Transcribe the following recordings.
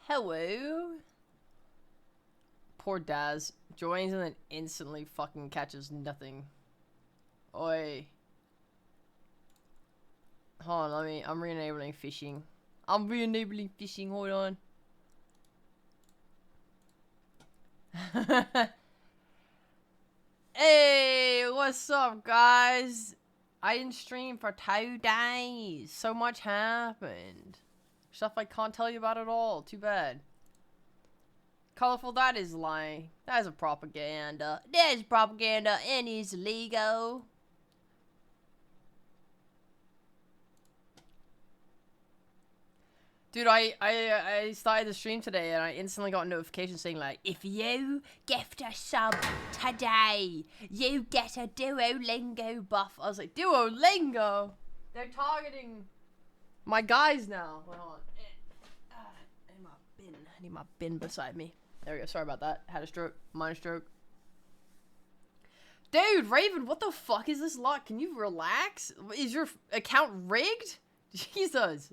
Hello. Poor Daz. Joins and then instantly fucking catches nothing. Oi. Hold on, I'm re-enabling fishing. I'm re-enabling fishing, hold on. Hey, what's up, guys? I didn't stream for 2 days. So much happened. Stuff I can't tell you about at all. Too bad. Colorful, that is lying. That is a propaganda. That is propaganda and it's illegal. Dude, I started the stream today and I instantly got a notification saying like, if you gift a sub today, you get a Duolingo buff. I was like, Duolingo? They're targeting my guys now. Hold on. I need my bin beside me. There we go. Sorry about that. Had a stroke. Minor stroke. Dude, Raven, what the fuck is this lot? Can you relax? Is your account rigged? Jesus.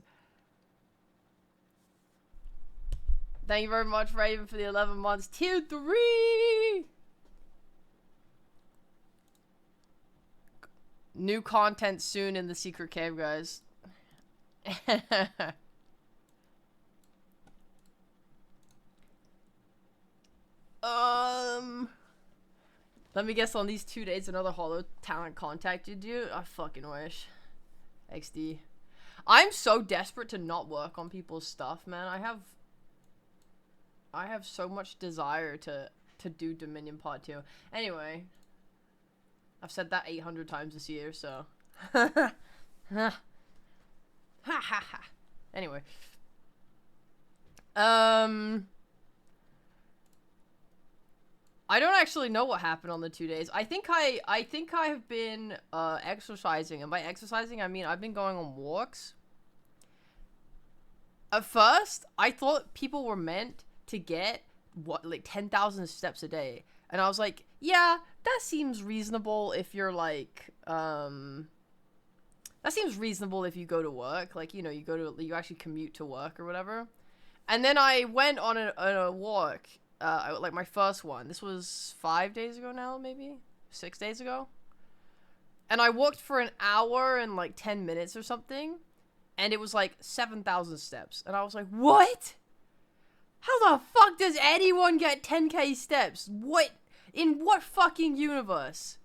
Thank you very much, Raven, for the 11 months. Tier 3! New content soon in the secret cave, guys. Let me guess, on these 2 days another Hollow talent contacted you? I fucking wish. XD. I'm so desperate to not work on people's stuff, man. I have so much desire to do Dominion Part 2. Anyway. I've said that 800 times this year, so. Ha ha ha. Anyway. I don't actually know what happened on the 2 days. I think I have been exercising, and by exercising I mean I've been going on walks. At first, I thought people were meant to get what, like 10,000 steps a day, and I was like, yeah, that seems reasonable if you're like that seems reasonable if you go to work, like, you know, you actually commute to work or whatever. And then I went on a walk. Like my first one. This was 5 days ago now, maybe 6 days ago. And I walked for an hour and like 10 minutes or something. And it was like 7,000 steps. And I was like, what? How the fuck does anyone get 10k steps? What? In what fucking universe?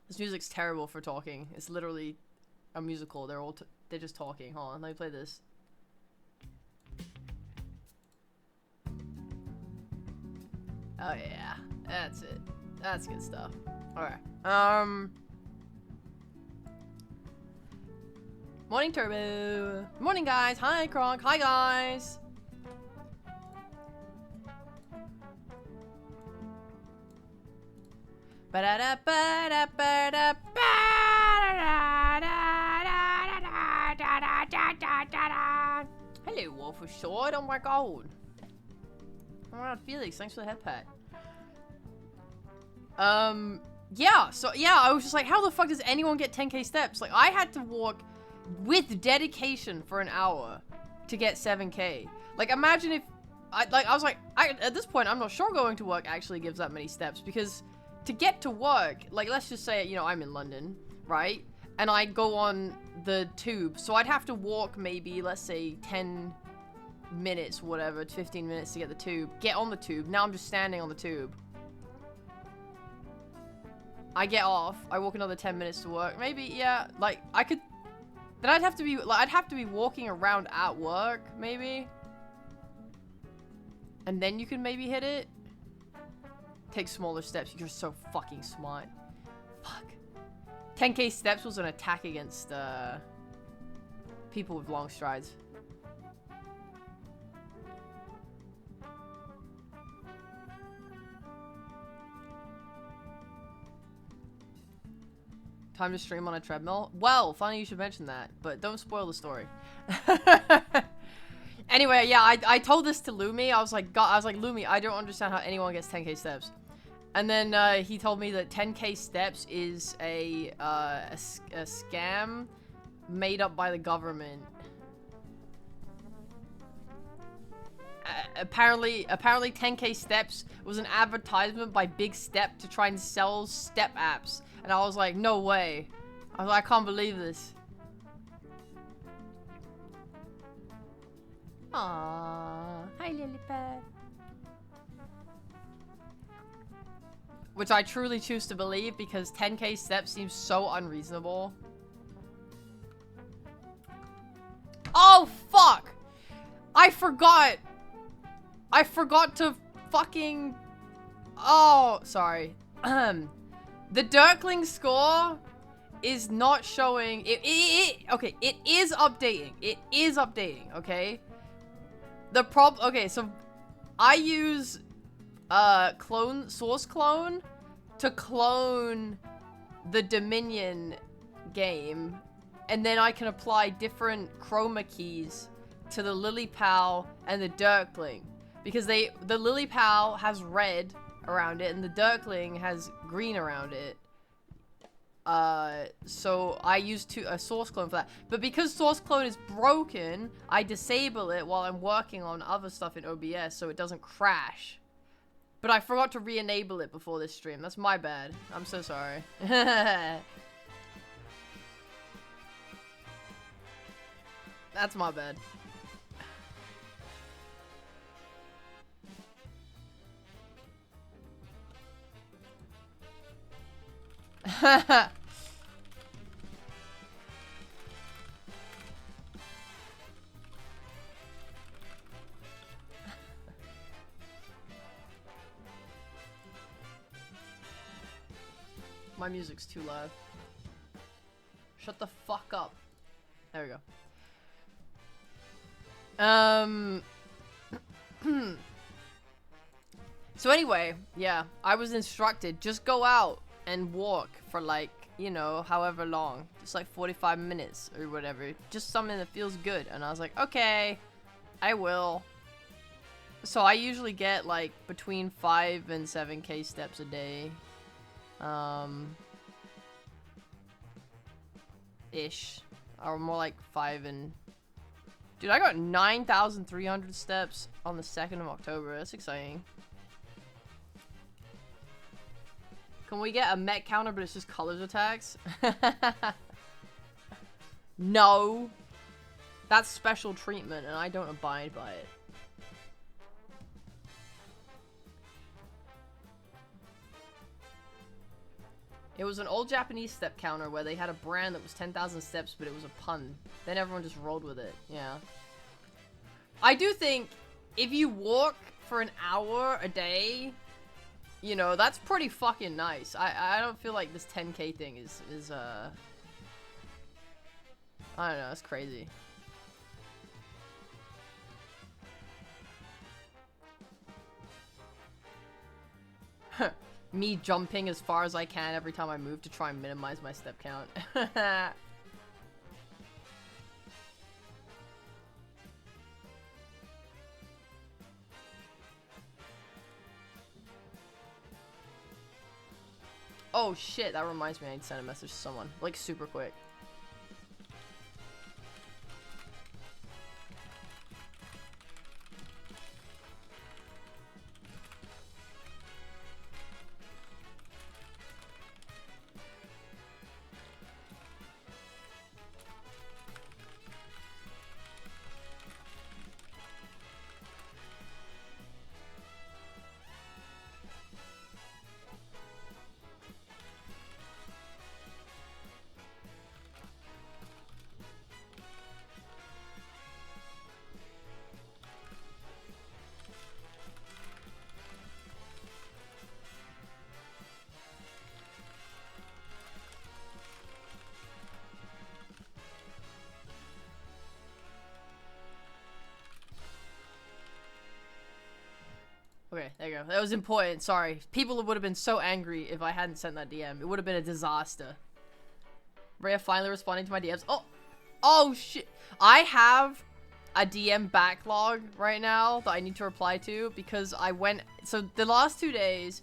This music's terrible for talking. It's literally a musical. They're just talking. Hold on, let me play this. Oh yeah, that's it. That's good stuff. Alright. Morning, Turbo. Morning, guys. Hi, Kronk. Hi, guys. Hello, Wolf of Sword. Oh my god. Oh my god, Felix, thanks for the head pat. Yeah, so, yeah, I was just like, how the fuck does anyone get 10k steps? Like, I had to walk with dedication for an hour to get 7k. Like, imagine if, I was like, at this point, I'm not sure going to work actually gives that many steps, because to get to work, like, let's just say, you know, I'm in London, right? And I go on the tube, so I'd have to walk maybe, let's say, 10 minutes, whatever, 15 minutes to get the tube. Get on the tube. Now I'm just standing on the tube. I get off. I walk another 10 minutes to work. Maybe, yeah, like, I could... Then I'd have to be walking around at work, maybe. And then you can maybe hit it. Take smaller steps. You're so fucking smart. Fuck. 10k steps was an attack against, people with long strides. Time to stream on a treadmill? Well, funny you should mention that, but don't spoil the story. Anyway, yeah, I told this to Lumi. I was like, Lumi, I don't understand how anyone gets 10k steps. And then he told me that 10k steps is a scam made up by the government. apparently 10K steps was an advertisement by Big Step to try and sell step apps. And I was like, no way. I was like, I can't believe this. Aww. Hi, Lilipad. Which I truly choose to believe because 10K steps seems so unreasonable. Oh, fuck! I forgot to fucking... Oh, sorry. The Dirkling score is not showing... Okay, it is updating. It is updating, okay? Okay, so I use source clone to clone the Dominion game, and then I can apply different chroma keys to the Lily Pal and the Dirkling, because the Lily Pal has red around it and the Dirkling has green around it. So I use a source clone for that. But because source clone is broken, I disable it while I'm working on other stuff in OBS so it doesn't crash. But I forgot to re-enable it before this stream. That's my bad. I'm so sorry. That's my bad. My music's too loud. Shut the fuck up. There we go. So anyway, yeah, I was instructed, just go out and walk for like, you know, however long. Just like 45 minutes or whatever. Just something that feels good. And I was like, okay, I will. So I usually get like between 5 and 7K steps a day. Ish. Or more like 5 and... Dude, I got 9,300 steps on the 2nd of October. That's exciting. Can we get a Met counter, but it's just colors attacks? No. That's special treatment, and I don't abide by it. It was an old Japanese step counter where they had a brand that was 10,000 steps, but it was a pun. Then everyone just rolled with it. Yeah. I do think if you walk for an hour a day, you know, that's pretty fucking nice. I don't feel like this 10K thing is I don't know, it's crazy. Me jumping as far as I can every time I move to try and minimize my step count. Oh shit, that reminds me I need to send a message to someone. Like, super quick. Okay, there you go. That was important. Sorry. People would have been so angry if I hadn't sent that DM. It would have been a disaster. Rhea finally responding to my DMs. Oh! Oh, shit. I have a DM backlog right now that I need to reply to because I went... So, the last 2 days,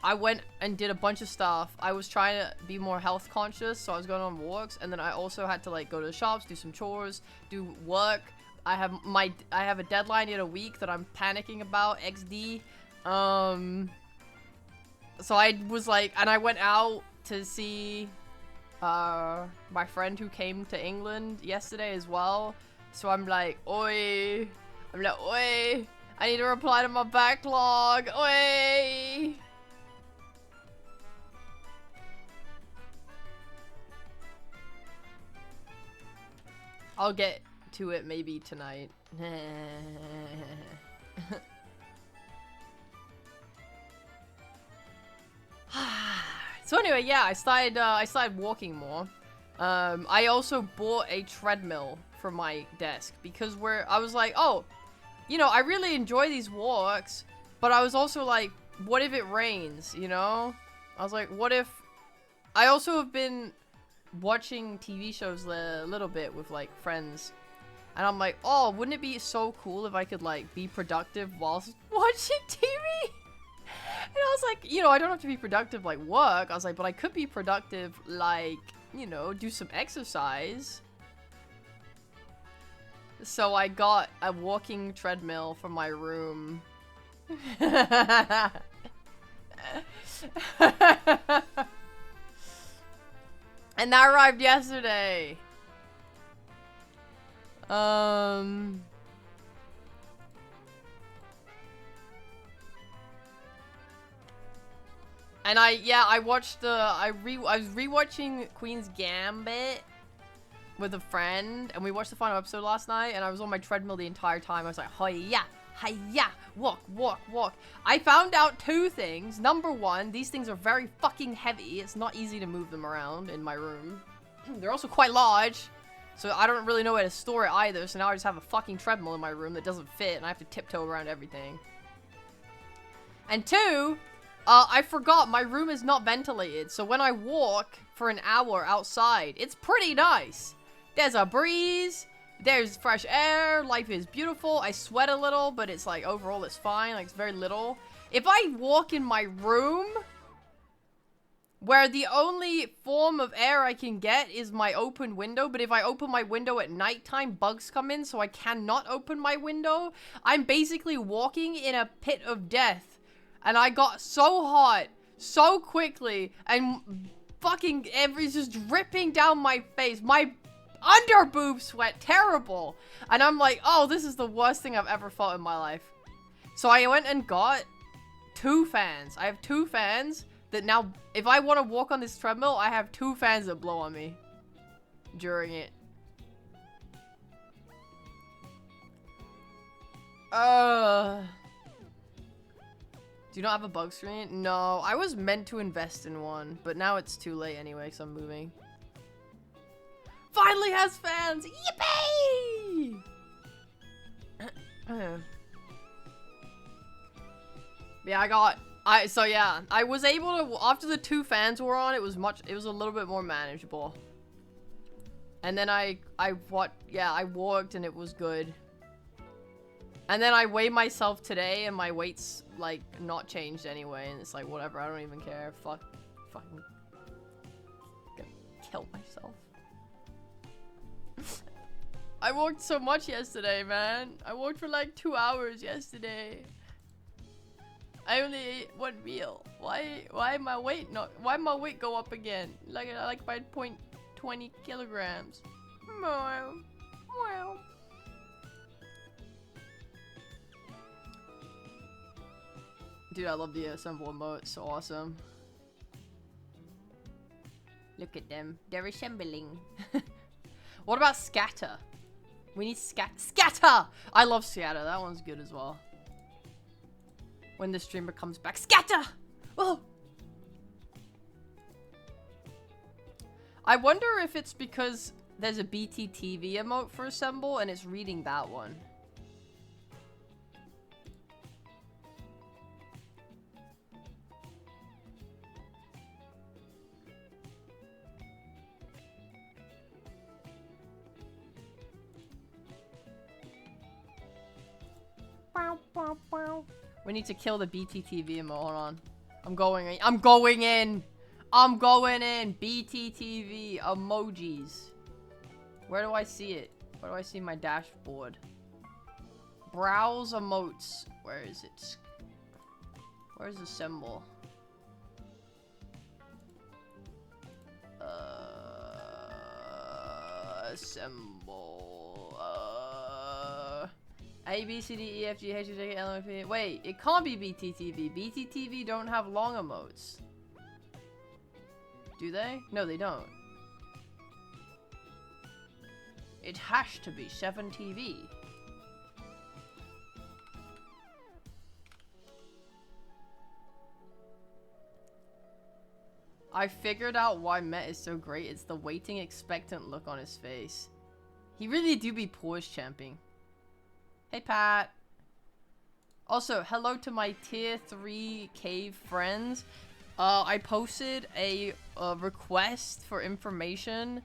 I went and did a bunch of stuff. I was trying to be more health conscious, so I was going on walks. And then I also had to, like, go to the shops, do some chores, do work. I have a deadline in a week that I'm panicking about, XD. So I was like, and I went out to see my friend who came to England yesterday as well. So I'm like, oi. Oi. I need to reply to my backlog. Oi. I'll get to it maybe tonight. So anyway, yeah, I started walking more. I also bought a treadmill for my desk because I was like, oh, you know, I really enjoy these walks, but I was also like, what if it rains, you know? I was like, what if... I also have been watching TV shows a little bit with, like, friends. And I'm like, oh, wouldn't it be so cool if I could, like, be productive whilst watching TV? And I was like, you know, I don't have to be productive, like, work. I was like, but I could be productive, like, you know, do some exercise. So I got a walking treadmill for my room. And that arrived yesterday. And I watched I was rewatching Queen's Gambit with a friend, and we watched the final episode last night, and I was on my treadmill the entire time. I was like, hi-ya, hi-ya, walk, walk, walk. I found out 2 things. Number 1, these things are very fucking heavy. It's not easy to move them around in my room. They're also quite large, so I don't really know where to store it either, so now I just have a fucking treadmill in my room that doesn't fit, and I have to tiptoe around everything. And 2, I forgot my room is not ventilated, so when I walk for an hour outside, it's pretty nice. There's a breeze, there's fresh air, life is beautiful. I sweat a little, but it's like, overall it's fine, like it's very little. If I walk in my room, where the only form of air I can get is my open window, but if I open my window at nighttime, bugs come in, so I cannot open my window, I'm basically walking in a pit of death. And I got so hot, so quickly, and fucking everything's just dripping down my face. My under boob sweat, terrible. And I'm like, oh, this is the worst thing I've ever felt in my life. So I went and got 2 fans. I have 2 fans that now, if I want to walk on this treadmill, I have 2 fans that blow on me during it. Do you not have a bug screen? No, I was meant to invest in one, but now it's too late anyway, because I'm moving. Finally has fans! Yippee! Yeah, I was able to, after the 2 fans were on, it was a little bit more manageable. And then I walked and it was good. And then I weighed myself today and my weight's like not changed anyway, and it's like whatever, I don't even care. Fucking gonna kill myself. I walked so much yesterday, man. I walked for like 2 hours yesterday. I only ate 1 meal. Why my weight go up again? Like by 0.20 kilograms. Wow. Wow. Dude, I love the assemble emotes. So awesome. Look at them. They're assembling. What about scatter? We need scatter! I love scatter. That one's good as well. When the streamer comes back. Scatter! Oh! I wonder if it's because there's a BTTV emote for assemble and it's reading that one. We need to kill the BTTV emote. Hold on. I'm going in. I'm going in. BTTV emojis. Where do I see it? Where do I see my dashboard? Browse emotes. Where is it? Where's the symbol? Symbol. A, B, C, D, E, F, G, H, I, J, K, L, M, N, P. Wait, it can't be BTTV. BTTV don't have long emotes. Do they? No, they don't. It has to be 7TV. I figured out why Met is so great. It's the waiting, expectant look on his face. He really do be poise champing. Hey, Pat. Also, hello to my tier 3 cave friends. I posted a request for information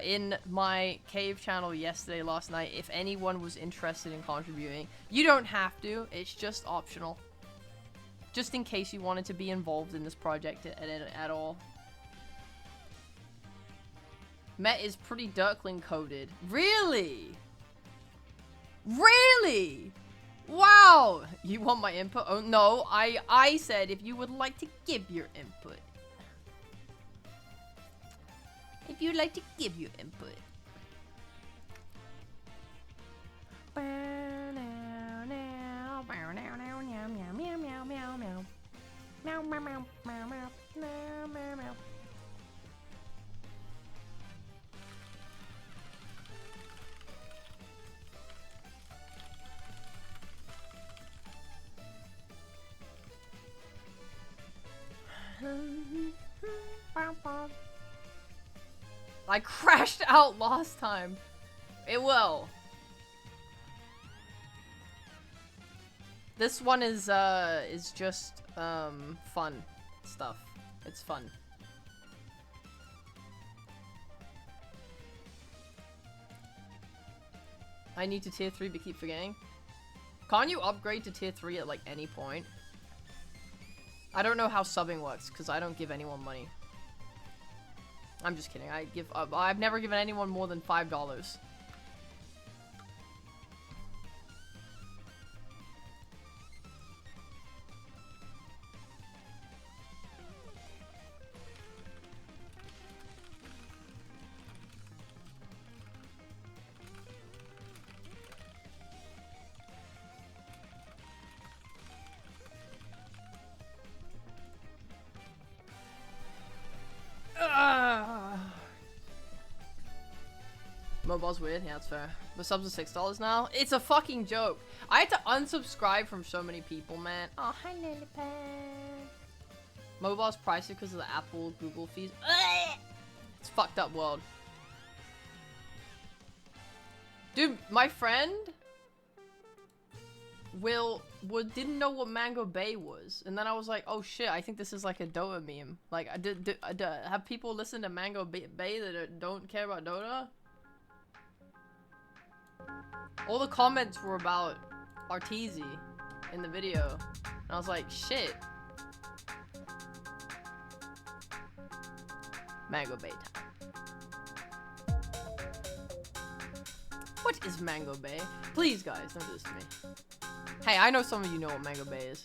in my cave channel last night if anyone was interested in contributing. You don't have to. It's just optional. Just in case you wanted to be involved in this project at all. Met is pretty Dirkling coded. Really? Really? Wow! You want my input? Oh no, I said if you would like to give your input. If you'd like to give your input. I crashed out last time. It will. This one is just fun stuff. It's fun. I need to tier 3 but keep forgetting. Can't you upgrade to tier 3 at like any point? I don't know how subbing works because I don't give anyone money. I'm just kidding. I've never given anyone more than $5. Mobile's weird, yeah, that's fair. The subs are $6 now. It's a fucking joke. I had to unsubscribe from so many people, man. Oh, hi, Lillipad. Mobile's pricey because of the Apple, Google fees. It's fucked up world. Dude, my friend didn't know what Mango Bay was, and then I was like, oh shit, I think this is like a Dota meme. Like, have people listened to Mango Bay that don't care about Dota? All the comments were about Arteezy in the video, and I was like, shit. Mango Bay time. What is Mango Bay? Please, guys, don't do this to me. Hey, I know some of you know what Mango Bay is.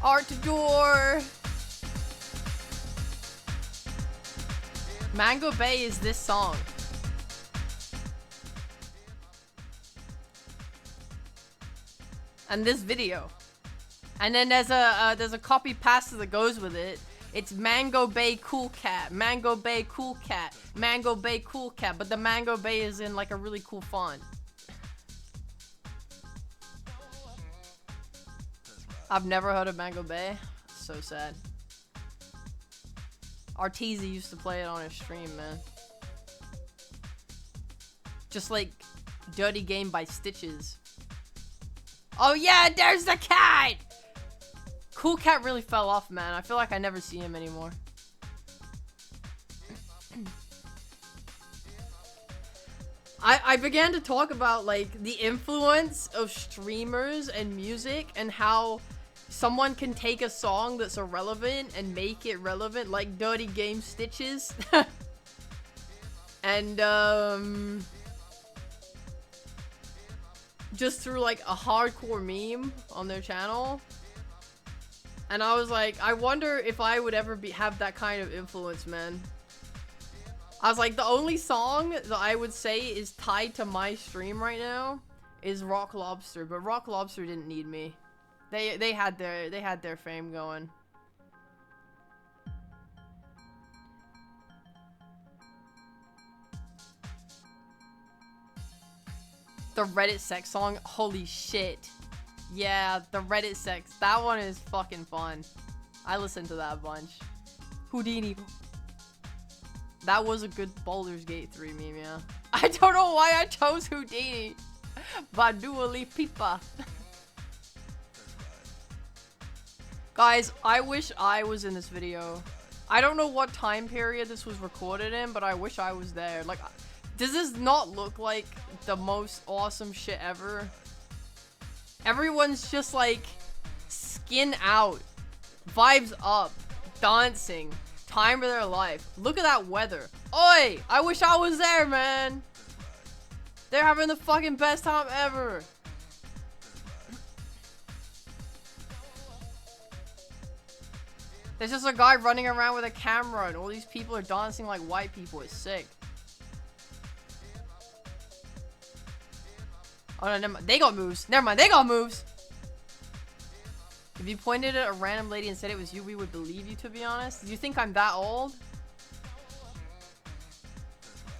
Art door. Mango Bay is this song. And this video. And then there's a copy pasta that goes with it. It's Mango Bay Cool Cat, Mango Bay Cool Cat, Mango Bay Cool Cat, but the Mango Bay is in like a really cool font. I've never heard of Mango Bay. So sad. Arteezy used to play it on his stream, man. Just like Dirty Game by Stitches. Oh yeah, there's the cat! Cool Cat really fell off, man. I feel like I never see him anymore. I began to talk about like the influence of streamers and music and how someone can take a song that's irrelevant and make it relevant, like Dirty Game Stitches. And just through like a hardcore meme on their channel. And I was like, I wonder if I would ever have that kind of influence, man. I was like, the only song that I would say is tied to my stream right now is Rock Lobster, but Rock Lobster didn't need me. They had their fame going. The Reddit sex song, holy shit. Yeah, the Reddit sex, that one is fucking fun. I listened to that a bunch. Houdini. That was a good Baldur's Gate 3 meme, yeah. I don't know why I chose Houdini. By Dua Lipa. Guys, I wish I was in this video. I don't know what time period this was recorded in, but I wish I was there. Like, does this not look like the most awesome shit ever? Everyone's just like skin out, vibes up, dancing, time of their life. Look at that weather. Oi! I wish I was there, man. They're having the fucking best time ever. There's just a guy running around with a camera and all these people are dancing like white people. It's sick. Oh no, never mind. They got moves. Never mind, they got moves. If you pointed at a random lady and said it was you, we would believe you, to be honest. Do you think I'm that old?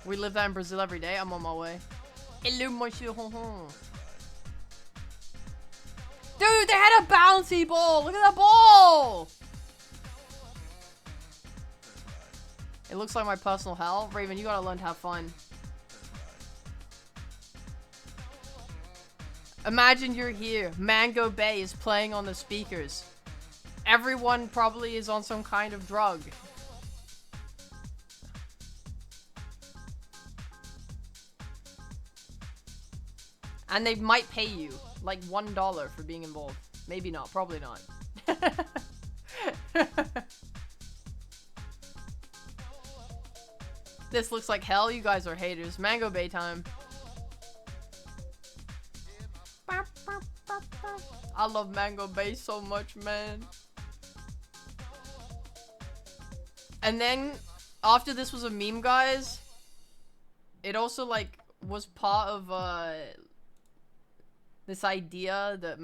We live that in Brazil every day. I'm on my way. Hello, monsieur. Dude, they had a bouncy ball. Look at that ball. It looks like my personal hell. Raven, you gotta learn to have fun. Imagine you're here. Mango Bay is playing on the speakers. Everyone probably is on some kind of drug. And they might pay you like $1 for being involved. Maybe not. Probably not. This looks like hell. You guys are haters. Mango Bay time. I love Mango Bay so much, man. And then, after this was a meme, guys, it also, like, was part of, this idea that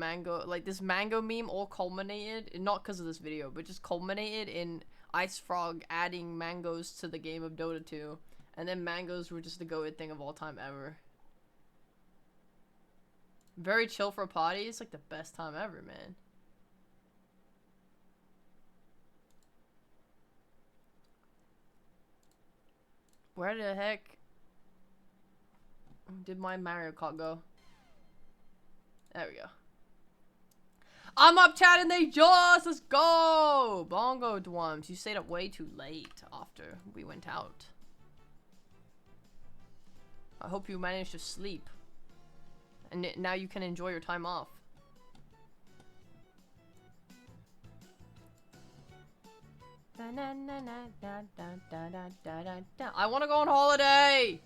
this mango meme all culminated, not because of this video, but just culminated in Ice Frog adding mangoes to the game of Dota 2. And then mangoes were just the goated thing of all time ever. Very chill for a party. It's like the best time ever, man. Where the heck did my Mario Kart go? There we go. I'm up, chat, and they just, let's go! Bongo Dwums, you stayed up way too late after we went out. I hope you managed to sleep. And now you can enjoy your time off. I want to go on holiday!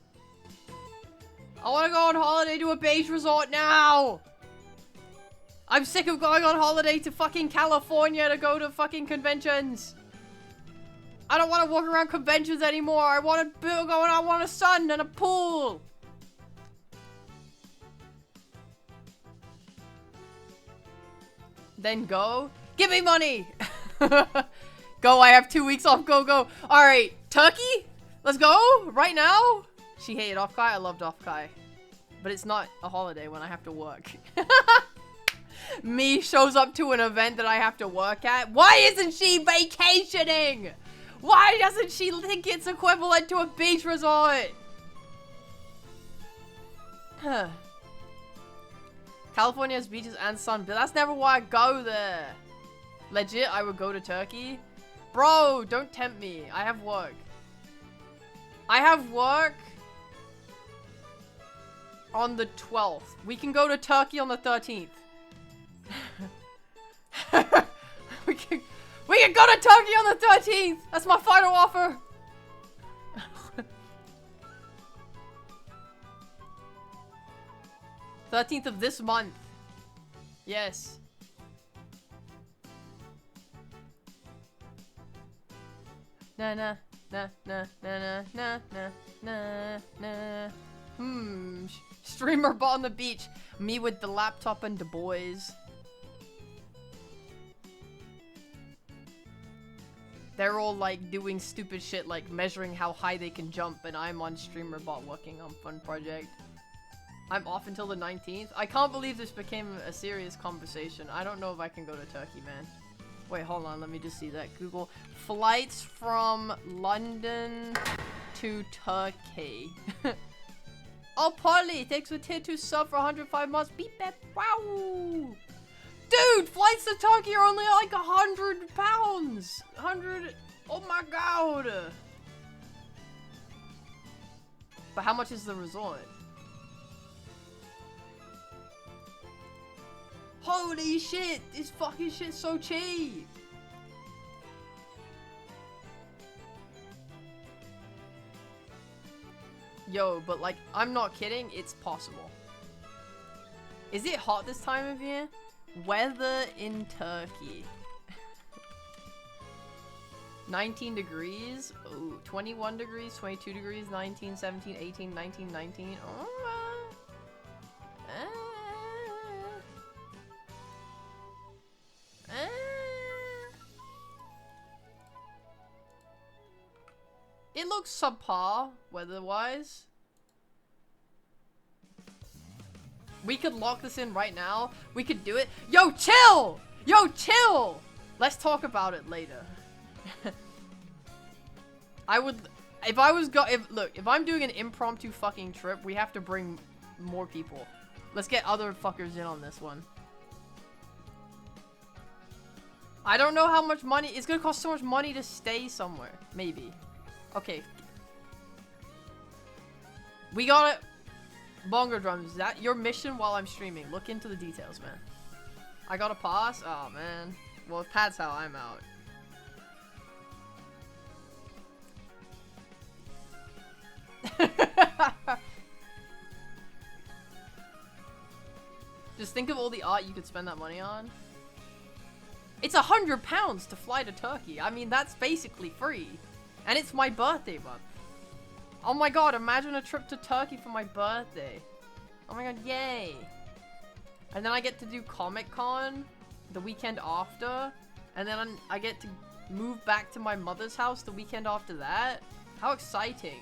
I want to go on holiday to a beach resort now! I'm sick of going on holiday to fucking California to go to fucking conventions! I don't want to walk around conventions anymore! I want to go and I want a sun and a pool! Then go. Give me money! Go, I have 2 weeks off. Go, go. Alright, Turkey? Let's go? Right now? She hated Offkai. I loved Offkai. But it's not a holiday when I have to work. Me shows up to an event that I have to work at. Why isn't she vacationing? Why doesn't she think it's equivalent to a beach resort? California has beaches and sun, but that's never why I go there. Legit, I would go to Turkey. Bro, don't tempt me. I have work. I have work on the 12th. We can go to Turkey on the 13th. we can go to Turkey on the 13th! That's my final offer! 13th of this month. Yes. Na na na na na na na na na. Streamer bot on the beach. Me with the laptop and the boys. They're all like doing stupid shit like measuring how high they can jump, and I'm on streamer bot working on fun project. I'm off until the 19th. I can't believe this became a serious conversation. I don't know if I can go to Turkey, man. Wait, hold on. Let me just see that. Google flights from London to Turkey. Oh, Polly, thanks for tier 2 sub for 105 months. Beep, beep, wow. Dude, flights to Turkey are only like £100. 100. Oh my god. But how much is the resort? Holy shit, this fucking shit's so cheap. Yo, but like, I'm not kidding, it's possible. Is it hot this time of year? Weather in Turkey. 19 degrees. Ooh, 21 degrees, 22 degrees, 19, 17, 18, 19, 19. It looks subpar, weather-wise. We could lock this in right now. We could do it. Yo, chill! Yo, chill! Let's talk about it later. I would... If I was look, if I'm doing an impromptu fucking trip, we have to bring more people. Let's get other fuckers in on this one. I don't know how much money... It's gonna cost so much money to stay somewhere. Maybe. Okay. We got it. Bongo drums. Is that your mission while I'm streaming? Look into the details, man. I got a pass? Oh, man. Well, if Pat's how I'm out. Just think of all the art you could spend that money on. It's £100 to fly to Turkey. I mean, that's basically free. And it's my birthday month. Oh my god, imagine a trip to Turkey for my birthday. Oh my god, yay. And then I get to do Comic-Con the weekend after. And then I get to move back to my mother's house the weekend after that. How exciting.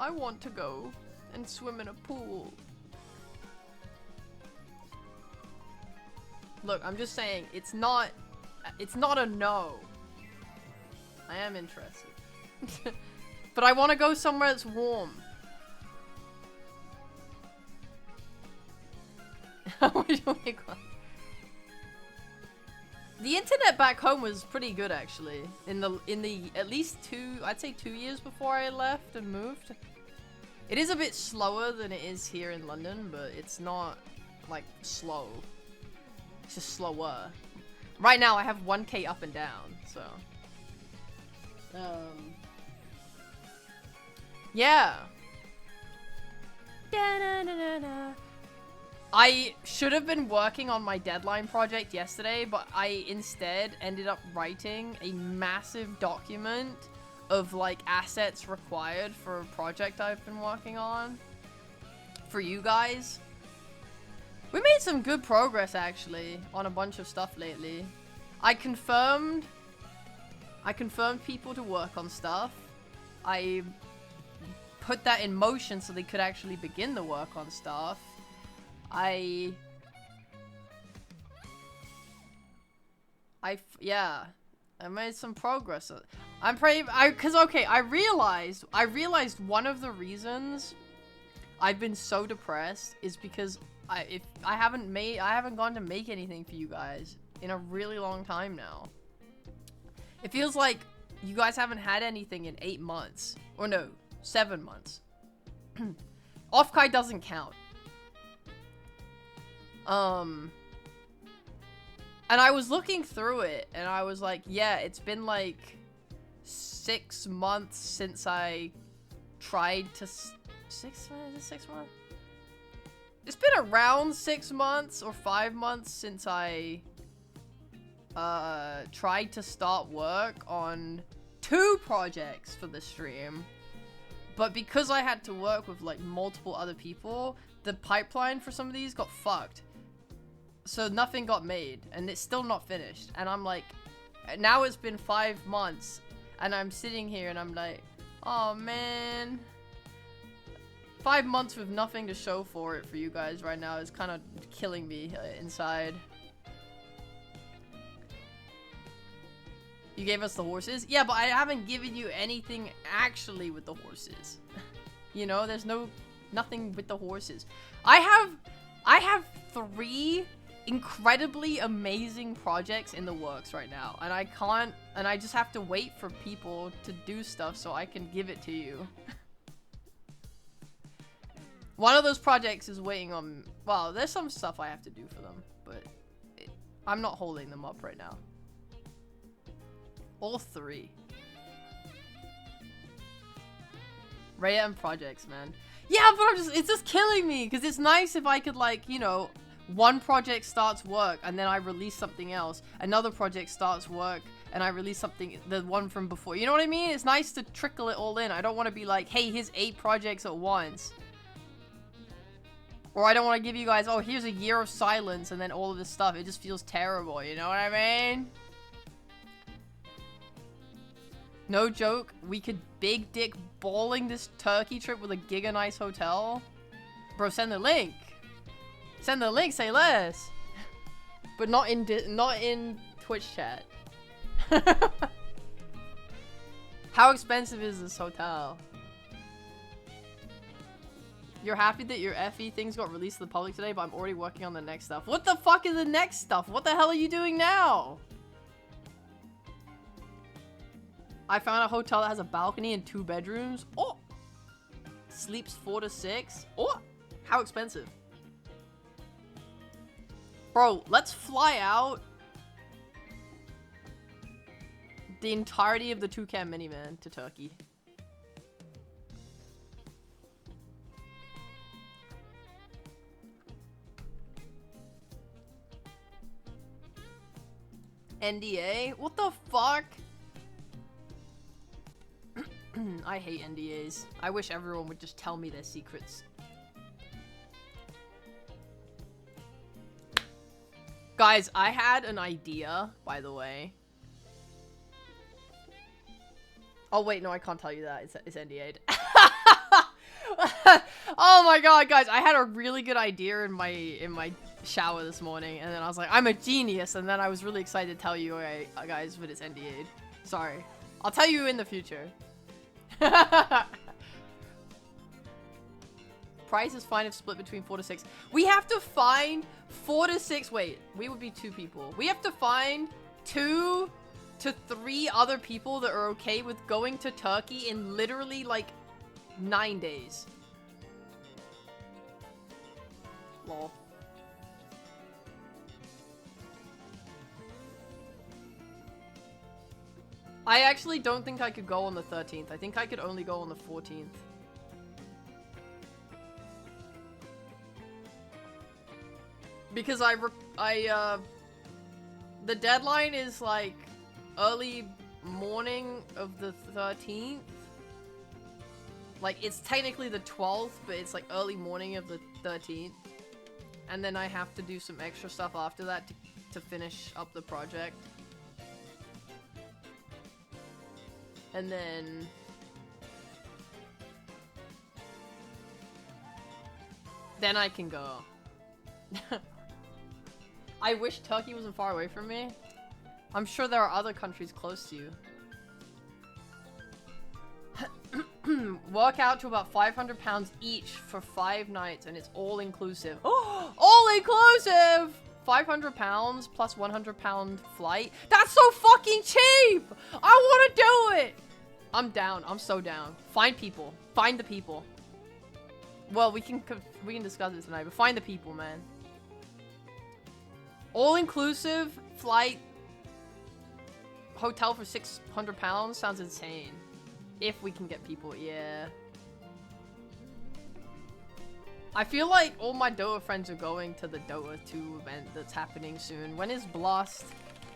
I want to go and swim in a pool. Look, I'm just saying, it's not a no. I am interested. But I want to go somewhere that's warm. The internet back home was pretty good, actually. In the at least I'd say 2 years before I left and moved. It is a bit slower than it is here in London, but it's not like slow. It's just slower. Right now I have 1K up and down, so. Yeah. Da-na-na-na-na. I should have been working on my deadline project yesterday, but I instead ended up writing a massive document of like assets required for a project I've been working on for you guys. We made some good progress actually on a bunch of stuff lately. I confirmed people to work on stuff. I put that in motion so they could actually begin the work on stuff. Yeah, I made some progress. I realized one of the reasons I've been so depressed is because I haven't gone to make anything for you guys in a really long time now. It feels like you guys haven't had anything in 8 months. Or no, 7 months. Off-Kai doesn't count. And I was looking through it, and I was like, yeah, it's been like 6 months since I tried to... 6 months? Is it 6 months? It's been around 6 months or 5 months since I tried to start work on 2 projects for the stream. But because I had to work with like multiple other people, the pipeline for some of these got fucked. So nothing got made, and it's still not finished. And I'm like, now it's been 5 months, and I'm sitting here and I'm like, oh man. 5 months with nothing to show for it for you guys right now is kind of killing me inside. You gave us the horses? Yeah, but I haven't given you anything actually with the horses. You know, there's nothing with the horses. I have 3 incredibly amazing projects in the works right now, and I just have to wait for people to do stuff so I can give it to you. One of those projects is waiting on, well, there's some stuff I have to do for them, but I'm not holding them up right now. All 3. Raya and projects, man. Yeah, but it's just killing me, because it's nice if I could, like, you know, one project starts work, and then I release something else. Another project starts work, and I release something, the one from before. You know what I mean? It's nice to trickle it all in. I don't want to be like, hey, here's 8 projects at once. Or I don't want to give you guys, oh, here's a year of silence, and then all of this stuff. It just feels terrible, you know what I mean? No joke, we could big dick bowling this Turkey trip with a giga nice hotel. Bro, send the link. Send the link, say less. But not in Twitch chat. How expensive is this hotel? You're happy that your FE things got released to the public today, but I'm already working on the next stuff. What the fuck is the next stuff? What the hell are you doing now? I found a hotel that has a balcony and 2 bedrooms. Oh! Sleeps 4 to 6. Oh! How expensive? Bro, let's fly out the entirety of the Toucan Minivan to Turkey. NDA? What the fuck? I hate NDAs. I wish everyone would just tell me their secrets. Guys, I had an idea, by the way. Oh wait, no, I can't tell you that. It's NDA'd. Oh my god, guys, I had a really good idea in my shower this morning, and then I was like, I'm a genius, and then I was really excited to tell you, okay, guys, but it's NDA'd. Sorry. I'll tell you in the future. Price is fine if split between 4 to 6. We have to find 4 to 6. Wait, we would be 2 people. We have to find 2 to 3 other people that are okay with going to Turkey in literally like 9 days. Lol. I actually don't think I could go on the 13th. I think I could only go on the 14th. Because the deadline is like early morning of the 13th. Like, it's technically the 12th, but it's like early morning of the 13th. And then I have to do some extra stuff after that to finish up the project. And then... then I can go. I wish Turkey wasn't far away from me. I'm sure there are other countries close to you. Work out to about 500 pounds each for 5 nights, and it's all inclusive. Oh, all inclusive! £500 plus £100 flight. That's so fucking cheap! I want to do it! I'm down. I'm so down. Find people. Find the people. Well, we can discuss it tonight, but find the people, man. All-inclusive flight hotel for £600 sounds insane. If we can get people, yeah. I feel like all my Dota friends are going to the Dota 2 event that's happening soon. When is Blast?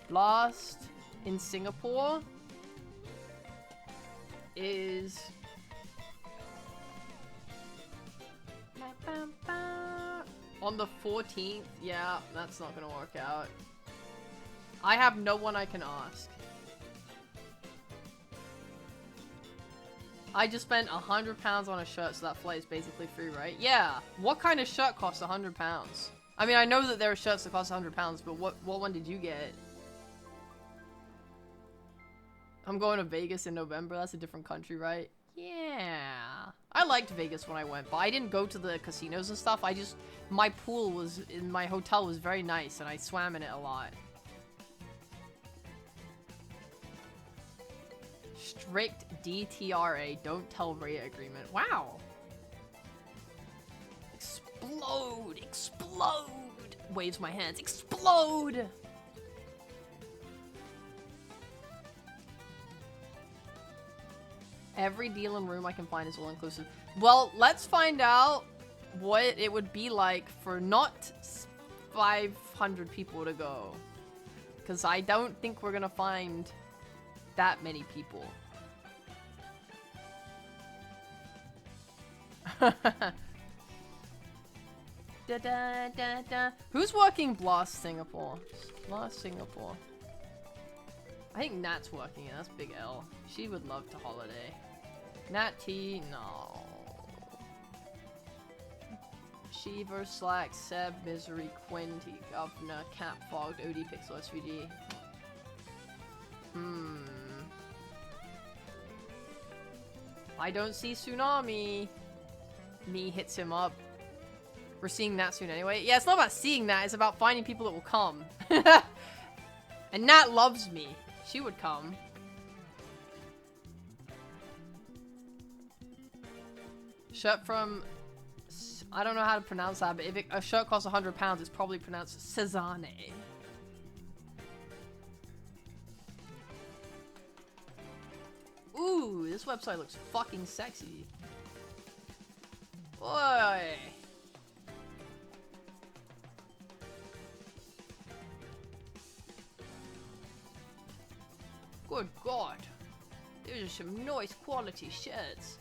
Blast in Singapore is... on the 14th. Yeah, that's not gonna work out. I have no one I can ask. I just spent £100 on a shirt, so that flight is basically free, right? Yeah. What kind of shirt costs £100? I mean, I know that there are shirts that cost £100, but what one did you get? I'm going to Vegas in November. That's a different country, right? Yeah. I liked Vegas when I went, but I didn't go to the casinos and stuff. My pool was in my hotel was very nice, and I swam in it a lot. Strict DTRA, don't tell Rhea agreement. Wow. Explode! Explode! Waves my hands. Explode! Every deal and room I can find is all-inclusive. Well, let's find out what it would be like for not 500 people to go. Because I don't think we're gonna find that many people. Da, da, da, da. Who's working Blast Singapore? Blast Singapore. I think Nat's working it. That's Big L. She would love to holiday. Nat T, no. Sheever, Slack, Seb, Misery, Quinty, Governor, Cap, Fogged, OD, Pixel, SVD. I don't see Tsunami. Me hits him up. We're seeing Nat soon anyway. Yeah, it's not about seeing Nat. It's about finding people that will come. And Nat loves me. She would come. Shirt from... I don't know how to pronounce that, but if a shirt costs £100, it's probably pronounced Cezanne. Ooh, this website looks fucking sexy. Boy. Good God. These are some nice quality shirts.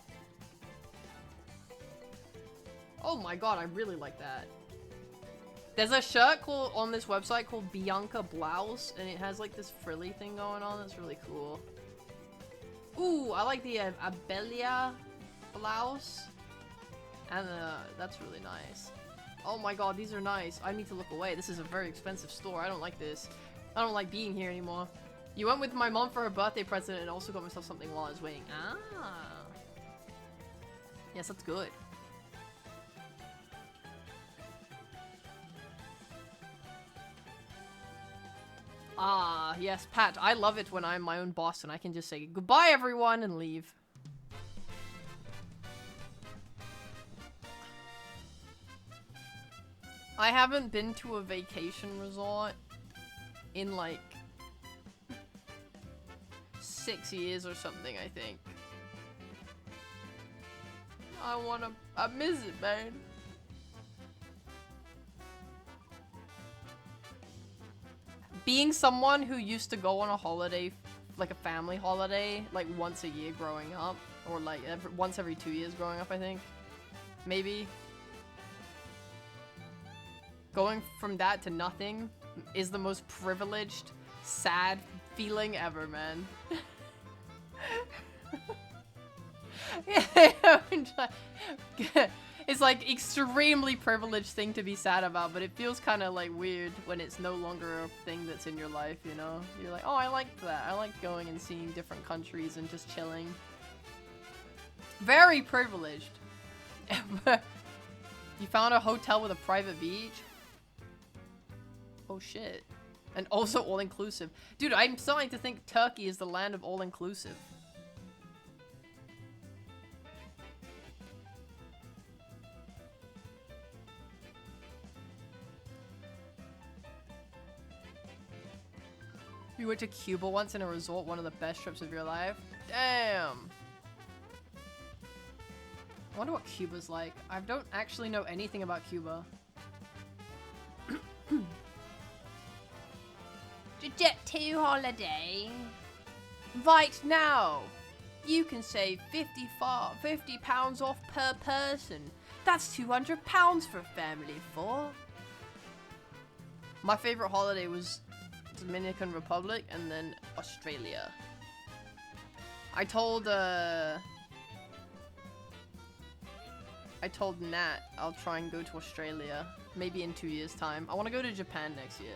Oh my God, I really like that. There's a shirt on this website called Bianca Blouse, and it has like this frilly thing going on. That's really cool. Ooh, I like the Abelia blouse. And that's really nice. Oh my God, these are nice. I need to look away. This is a very expensive store. I don't like this. I don't like being here anymore. You went with my mom for her birthday present and also got myself something while I was waiting. Ah. Yes, that's good. Ah, yes, Pat. I love it when I'm my own boss and I can just say goodbye, everyone, and leave. I haven't been to a vacation resort in like 6 years or something, I think. I miss it, man. Being someone who used to go on a holiday, like a family holiday, like once a year growing up, or like once every 2 years growing up, I think. Maybe. Going from that to nothing is the most privileged, sad feeling ever, man. It's like extremely privileged thing to be sad about, but it feels kind of like weird when it's no longer a thing that's in your life, you know? You're like, oh, I liked that. I liked going and seeing different countries and just chilling. Very privileged. You found a hotel with a private beach? Oh shit. And also all-inclusive. Dude, I'm starting to think Turkey is the land of all-inclusive. You went to Cuba once in a resort, one of the best trips of your life? Damn. I wonder what Cuba's like. I don't actually know anything about Cuba. Jet 2 holiday. Right now. You can save £50 off per person. That's £200 for a family of 4. My favorite holiday was Dominican Republic and then Australia. I told Nat I'll try and go to Australia maybe in 2 years' time. I want to go to Japan next year.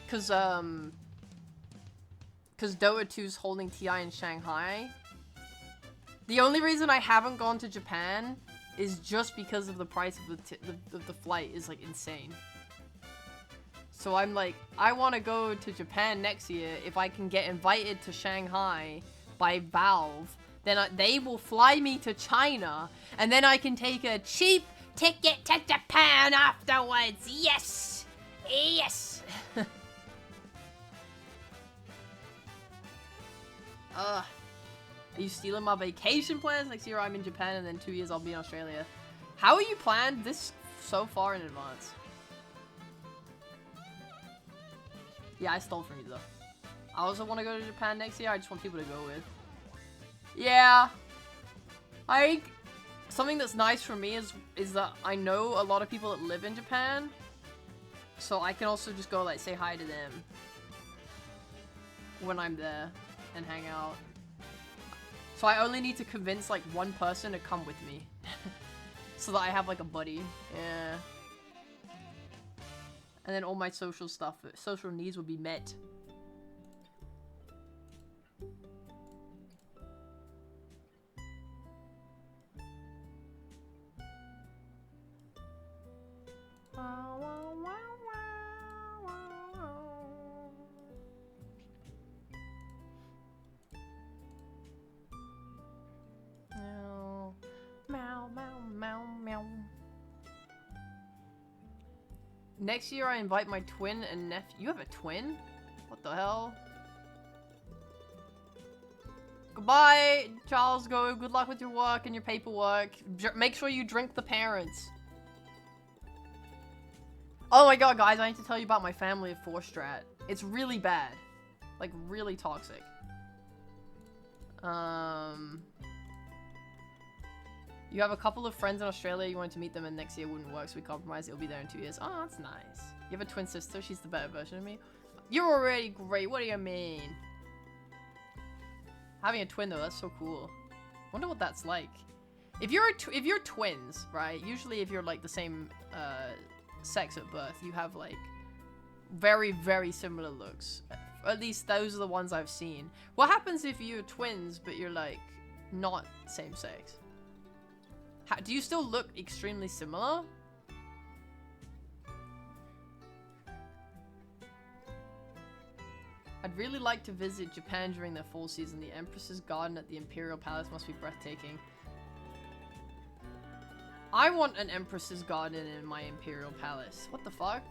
Cause Dota 2's holding TI in Shanghai. The only reason I haven't gone to Japan is just because of the price of the flight is like insane. So I'm like, I want to go to Japan next year. If I can get invited to Shanghai by Valve, then they will fly me to China, and then I can take a cheap ticket to Japan afterwards. Yes! Yes! Are you stealing my vacation plans? Next year I'm in Japan, and then 2 years I'll be in Australia. How are you planned this so far in advance? Yeah, I stole from you though. I also want to go to Japan next year. I just want people to go with. Yeah. Something that's nice for me is that I know a lot of people that live in Japan. So I can also just go like say hi to them when I'm there and hang out. So I only need to convince like one person to come with me. So that I have like a buddy. Yeah. And then all my social needs will be met. Meow, meow, meow, meow. Next year I invite my twin and nephew. You have a twin? What the hell? Goodbye, Charles. Go. Good luck with your work and your paperwork. Make sure you drink the parents. Oh my god, guys, I need to tell you about my family of 4 strat. It's really bad. Like, really toxic. You have a couple of friends in Australia, you wanted to meet them, and next year wouldn't work, so we compromised. It'll be there in 2 years. Oh, that's nice. You have a twin sister, she's the better version of me. You're already great, what do you mean? Having a twin, though, that's so cool. Wonder what that's like. If you're twins, right, usually if you're, like, the same, sex at birth, you have, like, very, very similar looks. At least those are the ones I've seen. What happens if you're twins, but you're, like, not same sex? Do you still look extremely similar? I'd really like to visit Japan during the fall season. The Empress's Garden at the Imperial Palace must be breathtaking. I want an Empress's Garden in my Imperial Palace. What the fuck?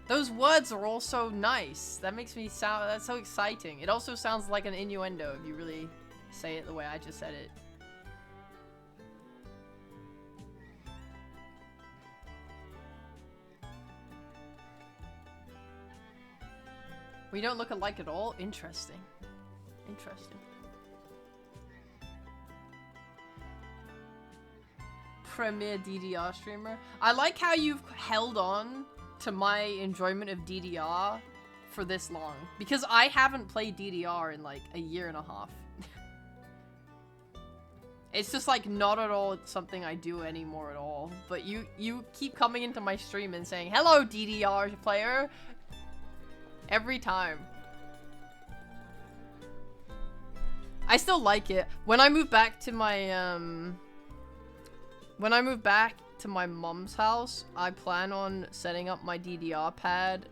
Those words are all so nice. That makes me sound... That's so exciting. It also sounds like an innuendo if you really... say it the way I just said it. We don't look alike at all? Interesting. Interesting. Premier DDR streamer. I like how you've held on to my enjoyment of DDR for this long. Because I haven't played DDR in like a year and a half. It's just like not at all something I do anymore at all. But you keep coming into my stream and saying, "Hello, DDR player," every time. I still like it. When I move back to my, when I move back to my mom's house, I plan on setting up my DDR pad,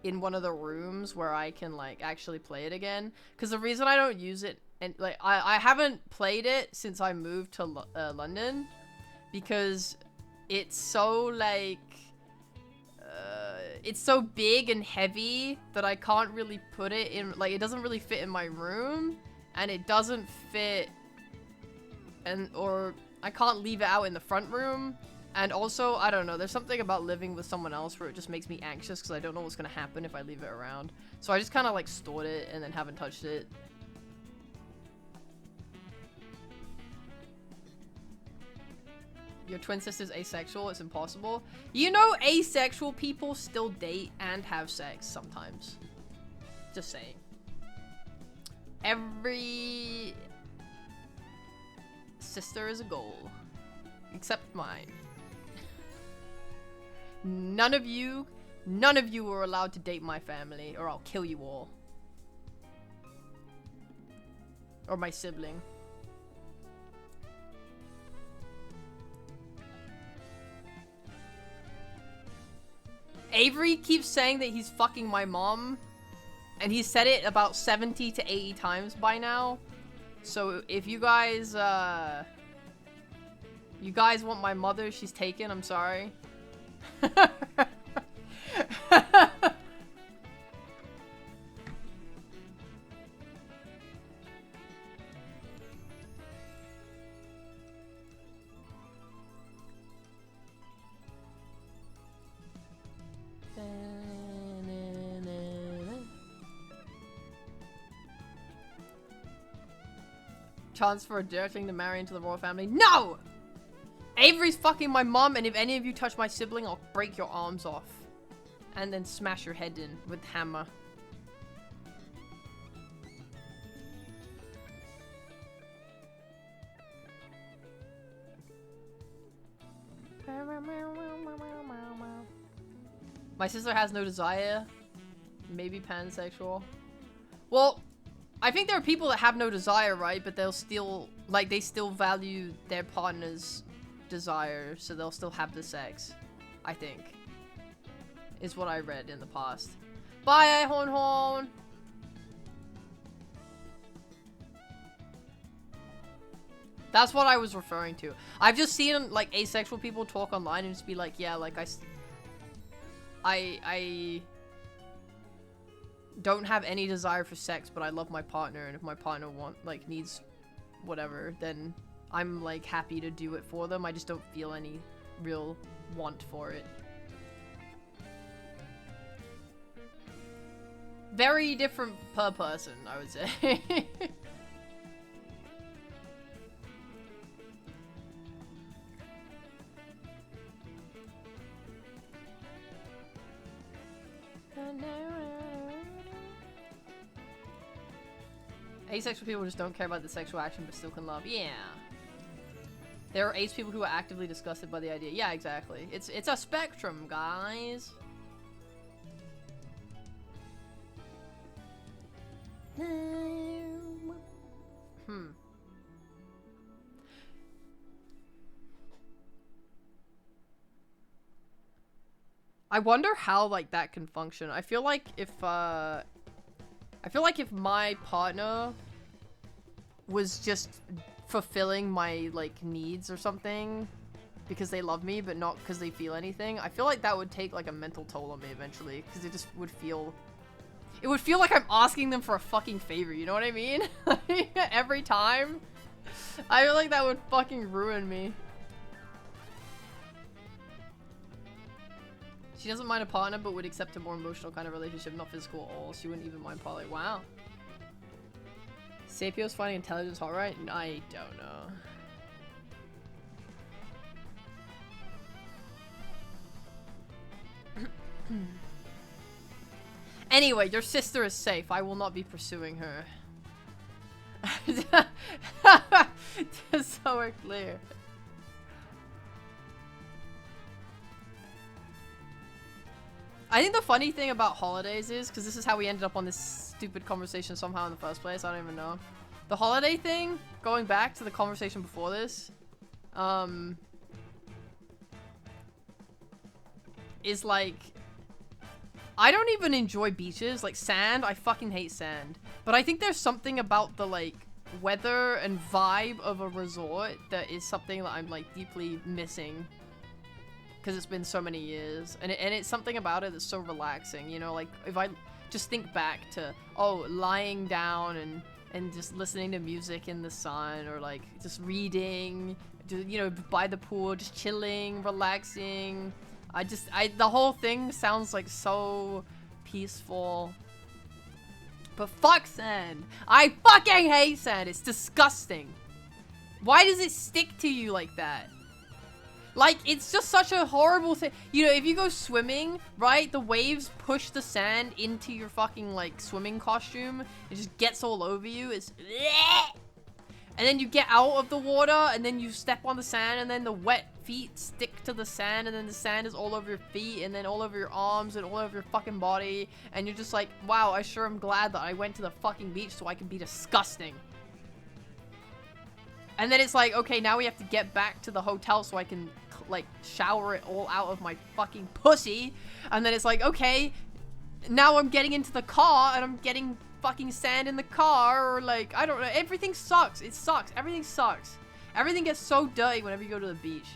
in one of the rooms where I can, like, actually play it again. Because the reason I don't use it, and, like, I haven't played it since I moved to London, because it's so, like, it's so big and heavy that I can't really put it in, like, it doesn't really fit in my room, and it doesn't fit, or I can't leave it out in the front room. And also, I don't know, there's something about living with someone else where it just makes me anxious because I don't know what's gonna happen if I leave it around. So I just kind of, like, stored it and then haven't touched it. Your twin sister's asexual? It's impossible. You know, asexual people still date and have sex sometimes. Just saying. Every sister is a goal. Except mine. None of you are allowed to date my family, or I'll kill you all. Or my sibling. Avery keeps saying that he's fucking my mom, and he's said it about 70 to 80 times by now. So if you guys want my mother, she's taken, I'm sorry. Chance for directing the marry into the royal family. No! Avery's fucking my mom, and if any of you touch my sibling, I'll break your arms off. And then smash your head in with hammer. My sister has no desire. Maybe pansexual. Well, I think there are people that have no desire, right? But they'll still, like, they still value their partner's desire, so they'll still have the sex. I think. Is what I read in the past. Bye, Hon Hon! That's what I was referring to. I've just seen, like, asexual people talk online and just be like, yeah, like, I don't have any desire for sex, but I love my partner, and if my partner needs whatever, then I'm, like, happy to do it for them. I just don't feel any real want for it. Very different per person, I would say. Asexual people just don't care about the sexual action but still can love. Yeah. There are ace people who are actively disgusted by the idea. Yeah, exactly. It's a spectrum, guys. I wonder how, like, that can function. I feel like if my partner was just fulfilling my, like, needs or something because they love me, but not because they feel anything, I feel like that would take, like, a mental toll on me eventually, because it just would feel... It would feel like I'm asking them for a fucking favor, you know what I mean? Every time. I feel like that would fucking ruin me. She doesn't mind a partner, but would accept a more emotional kind of relationship, not physical at all. She wouldn't even mind poly. Wow. Sapio's finding intelligence hot, right? I don't know. Anyway, your sister is safe. I will not be pursuing her. Just so we're clear. I think the funny thing about holidays is, because this is how we ended up on this stupid conversation somehow in the first place, I don't even know. The holiday thing, going back to the conversation before this, is like, I don't even enjoy beaches. Like sand, I fucking hate sand. But I think there's something about the like weather and vibe of a resort that is something that I'm like deeply missing. Because it's been so many years. And it's something about it that's so relaxing, you know? Like, if I just think back to, oh, lying down and just listening to music in the sun, or like just reading, you know, by the pool, just chilling, relaxing. The whole thing sounds like so peaceful. But fuck sand. I fucking hate sand. It's disgusting. Why does it stick to you like that? Like, it's just such a horrible thing. You know, if you go swimming, right, the waves push the sand into your fucking, like, swimming costume. It just gets all over you. It's... And then you get out of the water, and then you step on the sand, and then the wet feet stick to the sand, and then the sand is all over your feet, and then all over your arms, and all over your fucking body. And you're just like, wow, I sure am glad that I went to the fucking beach so I can be disgusting. And then it's like, okay, now we have to get back to the hotel so I can, like, shower it all out of my fucking pussy. And then it's like, okay, now I'm getting into the car and I'm getting fucking sand in the car, or like, I don't know. Everything sucks. It sucks. Everything sucks. Everything gets so dirty whenever you go to the beach.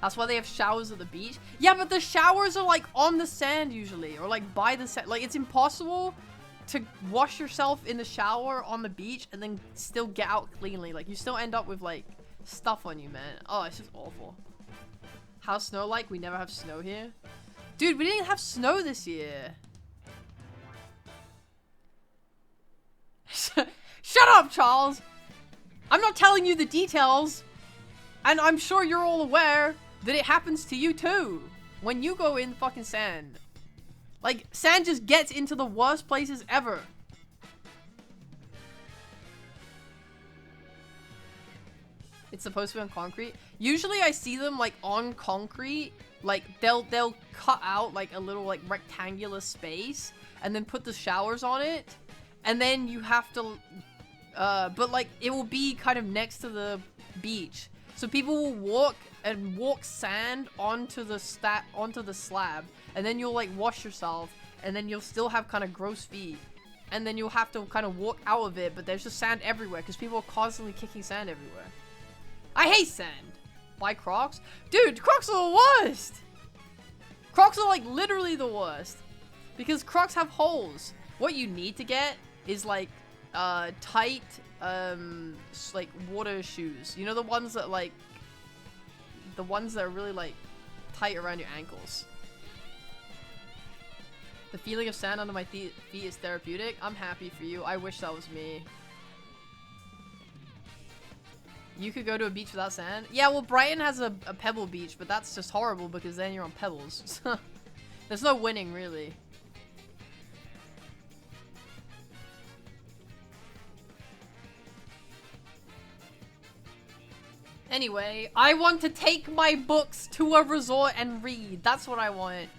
That's why they have showers at the beach. Yeah, but the showers are like on the sand usually, or like by the sand. Like, it's impossible to wash yourself in the shower on the beach and then still get out cleanly. Like, you still end up with like stuff on you, man. Oh, it's just awful. How's snow like? We never have snow here. Dude, we didn't have snow this year. Shut up, Charles. I'm not telling you the details. And I'm sure you're all aware that it happens to you too when you go in fucking sand. Like, sand just gets into the worst places ever. It's supposed to be on concrete. Usually I see them like on concrete. Like, they'll cut out like a little like rectangular space and then put the showers on it. And then you have to, but like it will be kind of next to the beach. So people will walk sand onto the slab, and then you'll like wash yourself, and then you'll still have kind of gross feet, and then you'll have to kind of walk out of it, but there's just sand everywhere because people are constantly kicking sand everywhere. I hate sand. Buy Crocs? Dude, Crocs are the worst! Crocs are like literally the worst. Because Crocs have holes. What you need to get is like tight like water shoes. You know, the ones that like are really like tight around your ankles. The feeling of sand under my feet is therapeutic. I'm happy for you. I wish that was me. You could go to a beach without sand? Yeah, well, Brighton has a pebble beach, but that's just horrible because then you're on pebbles. There's no winning, really. Anyway, I want to take my books to a resort and read. That's what I want.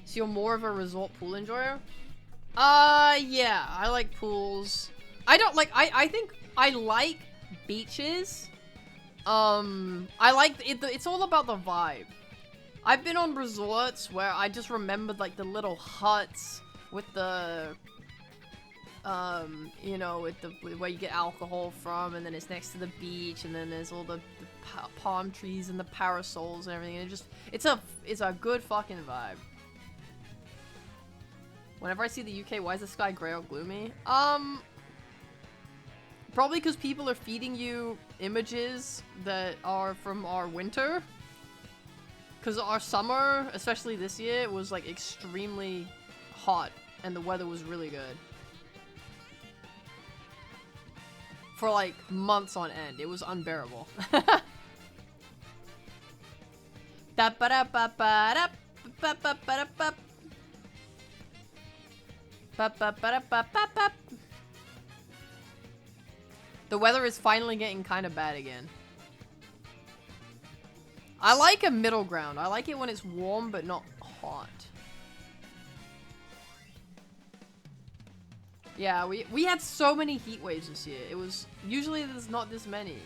So you're more of a resort pool enjoyer? Yeah, I like pools. I don't like, I think I like beaches. I like, it's all about the vibe. I've been on resorts where I just remembered like the little huts with the, you know, with the, where you get alcohol from, and then it's next to the beach, and then there's all the palm trees and the parasols and everything, and it's a good fucking vibe. Whenever I see the UK, why is the sky gray or gloomy? Probably because people are feeding you images that are from our winter. Because our summer, especially this year, was like extremely hot and the weather was really good. For like months on end. It was unbearable. The The weather is finally getting kind of bad again. I like a middle ground. I like it when it's warm but not hot. Yeah, we had so many heat waves this year. It was usually there's not this many.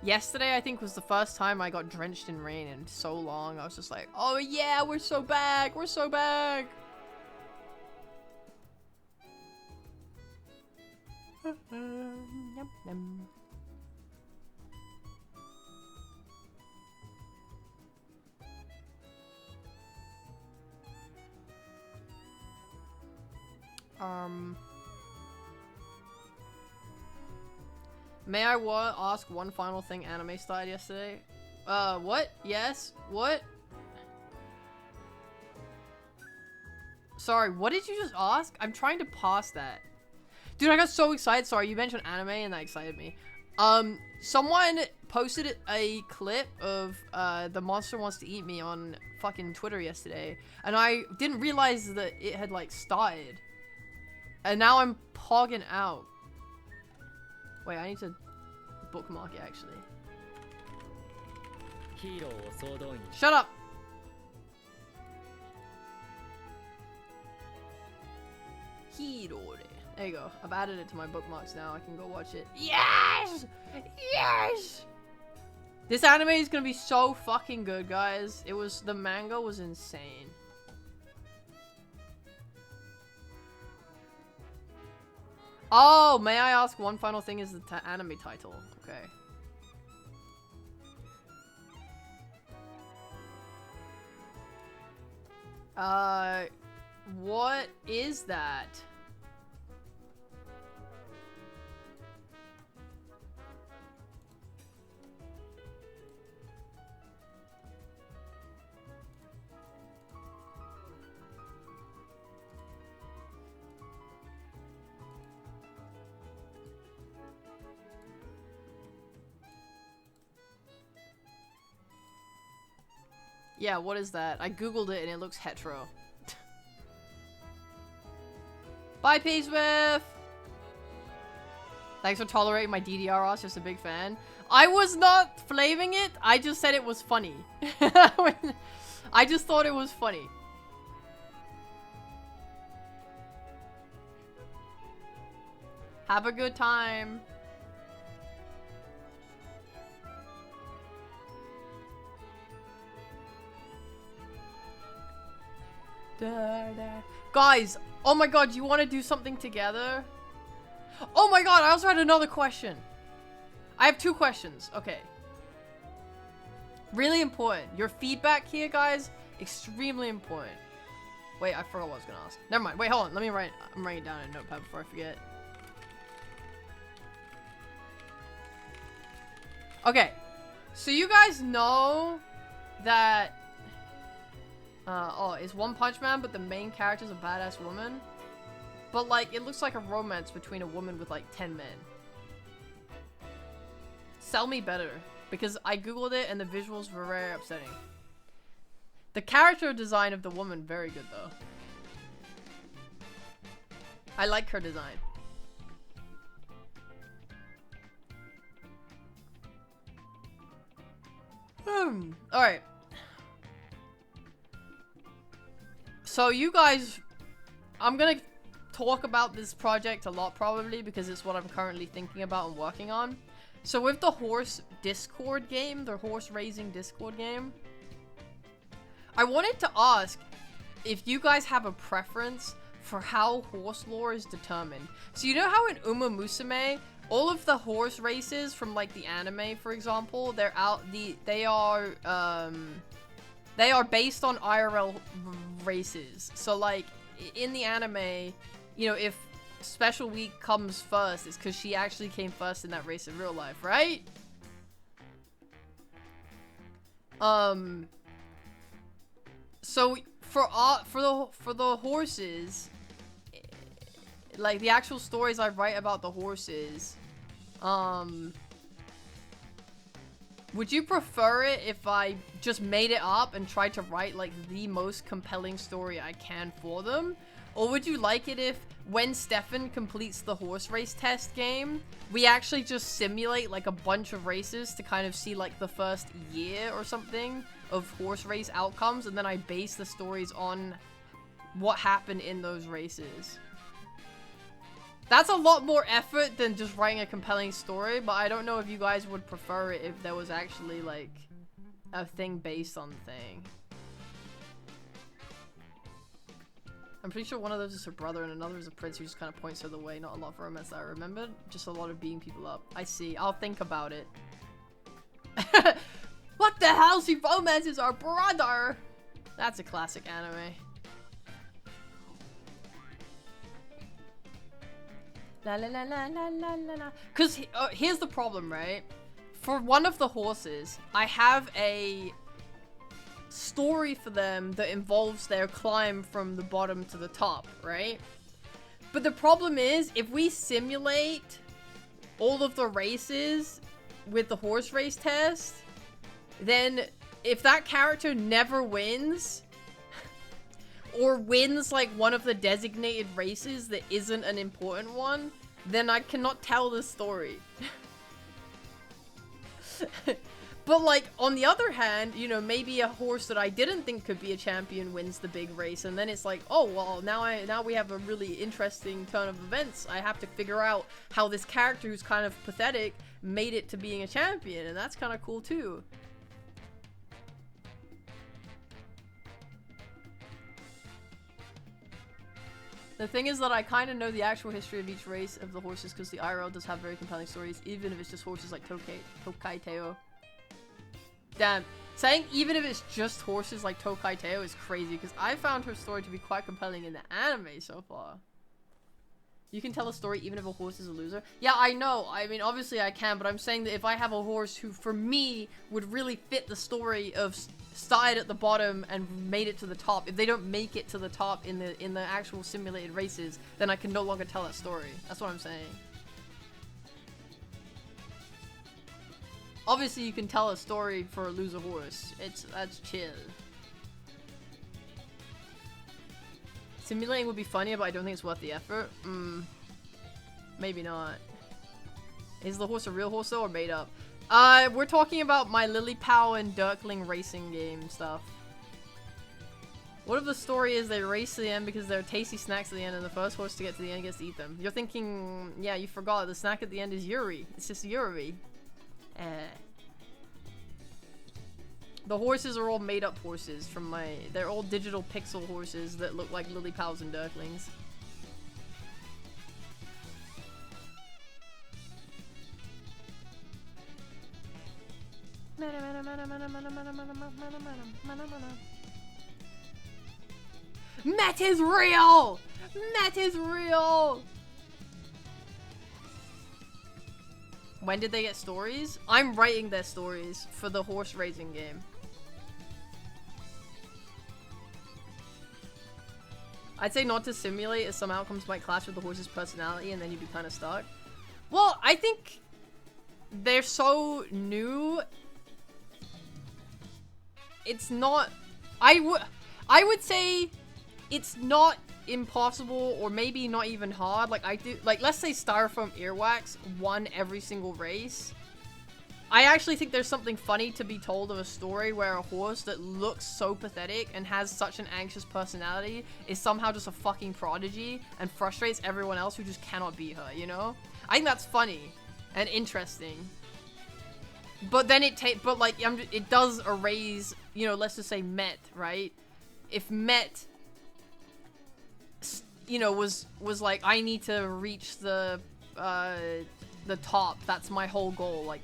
Yesterday, I think, was the first time I got drenched in rain in so long. I was just like, oh yeah, we're so back. We're so back. Yum, yum. May I ask one final thing? Anime started yesterday. What? Yes? What? Sorry, what did you just ask? I'm trying to pass that. Dude, I got so excited. Sorry, you mentioned anime and that excited me. Someone posted a clip of, The Monster Wants to Eat Me on fucking Twitter yesterday. And I didn't realize that it had, like, started. And now I'm pogging out. Wait, I need to bookmark it, actually. Shut up! Hiro. There you go. I've added it to my bookmarks now. I can go watch it. Yes! Yes! This anime is gonna be so fucking good, guys. The manga was insane. Oh, may I ask one final thing? Is the anime title? Okay. What is that? Yeah, what is that? I googled it and it looks hetero. Bye, P-Swift! Thanks for tolerating my DDR, just a big fan. I was not flaming it, I just said it was funny. I just thought it was funny. Have a good time. Guys, oh my god, you want to do something together? Oh my god, I also had another question. I have 2 questions. Okay. Really important. Your feedback here, guys, extremely important. Wait, I forgot what I was gonna ask. Never mind. Wait, hold on. Let me write. I'm writing it down in a notepad before I forget. Okay. So you guys know that it's One Punch Man, but the main character's a badass woman. But, like, it looks like a romance between a woman with, like, 10 men. Sell me better. Because I googled it and the visuals were very upsetting. The character design of the woman, very good, though. I like her design. Alright. So you guys, I'm gonna talk about this project a lot probably because it's what I'm currently thinking about and working on. So with the horse Discord game, the horse racing Discord game, I wanted to ask if you guys have a preference for how horse lore is determined. So you know how in Uma Musume, all of the horse races from like the anime, for example, they are based on IRL races. So like in the anime, you know, if Special Week comes first, it's because she actually came first in that race in real life, right? So for the horses, like the actual stories I write about the horses, Would you prefer it if I just made it up and tried to write like the most compelling story I can for them? Or would you like it if when Stefan completes the horse race test game, we actually just simulate like a bunch of races to kind of see like the first year or something of horse race outcomes, and then I base the stories on what happened in those races? That's a lot more effort than just writing a compelling story, but I don't know if you guys would prefer it if there was actually, like, a thing based on the thing. I'm pretty sure one of those is her brother and another is a prince who just kind of points her the way. Not a lot for romance that I remembered, just a lot of beating people up. I see. I'll think about it. What the hell? She romances our brother! That's a classic anime. La la la la la la la la. Cause here's the problem, right? For one of the horses, I have a story for them that involves their climb from the bottom to the top, right? But the problem is, if we simulate all of the races with the horse race test, then if that character never wins, or wins like one of the designated races that isn't an important one, then I cannot tell the story. But like, on the other hand, you know, maybe a horse that I didn't think could be a champion wins the big race, and then it's like, oh, well, now we have a really interesting turn of events. I have to figure out how this character who's kind of pathetic made it to being a champion, and that's kind of cool too. The thing is that I kind of know the actual history of each race of the horses because the IRL does have very compelling stories, even if it's just horses like Tokai Teo. Damn, saying even if it's just horses like Tokai Teo is crazy because I found her story to be quite compelling in the anime so far. You can tell a story even if a horse is a loser. Yeah, I know. I mean, obviously I can, but I'm saying that if I have a horse who, for me, would really fit the story of started at the bottom and made it to the top, if they don't make it to the top in the actual simulated races, then I can no longer tell that story. That's what I'm saying. Obviously, you can tell a story for a loser horse. That's chill. Simulating would be funnier, but I don't think it's worth the effort. Maybe not. Is the horse a real horse though, or made up? We're talking about my Lily Pow and Dirkling racing game stuff. What if the story is they race to the end because there are tasty snacks at the end and the first horse to get to the end gets to eat them? You're thinking, yeah, you forgot. The snack at the end is Yuri. It's just Yuri. The horses are all made up horses from they're all digital pixel horses that look like Lily Pows and Dirklings. Met is real! Met is real! When did they get stories? I'm writing their stories for the horse racing game. I'd say not to simulate as some outcomes might clash with the horse's personality and then you'd be kind of stuck. Well, I think they're so new. It's not... I would say it's not impossible or maybe not even hard. Like, let's say Styrofoam Earwax won every single race. I actually think there's something funny to be told of a story where a horse that looks so pathetic and has such an anxious personality is somehow just a fucking prodigy and frustrates everyone else who just cannot beat her, you know? I think that's funny and interesting. But then it does erase, you know, let's just say Met, right? If Met, you know, was like, I need to reach the top, that's my whole goal, like,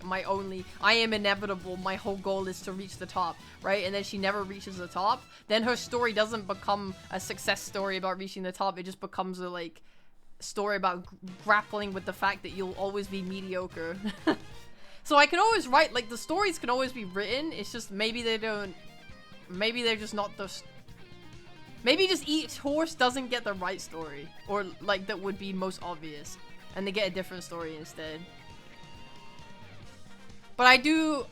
I am inevitable, my whole goal is to reach the top, right? And then she never reaches the top, then her story doesn't become a success story about reaching the top, it just becomes a, like, story about grappling with the fact that you'll always be mediocre. So I can always write, like, the stories can always be written, it's just maybe they're just not the... Maybe just each horse doesn't get the right story, or, like, that would be most obvious, and they get a different story instead. But I do...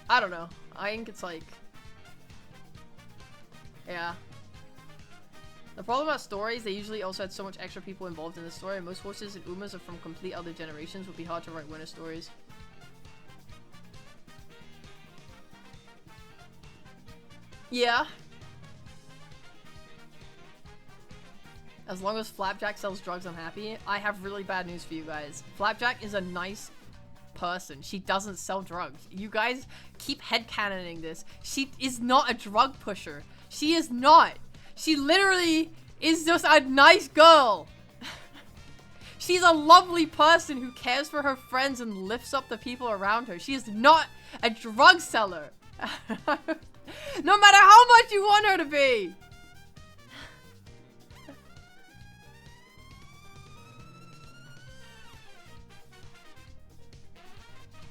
I don't know. I think it's like... Yeah. The problem about stories, they usually also had so much extra people involved in the story, and most horses and umas are from complete other generations. Would be hard to write winter stories. Yeah. As long as Flapjack sells drugs, I'm happy. I have really bad news for you guys. Flapjack is a nice person. She doesn't sell drugs. You guys keep headcanoning this. She is not a drug pusher. She is not. She literally is just a nice girl. She's a lovely person who cares for her friends and lifts up the people around her. She is not a drug seller. No matter how much you want her to be.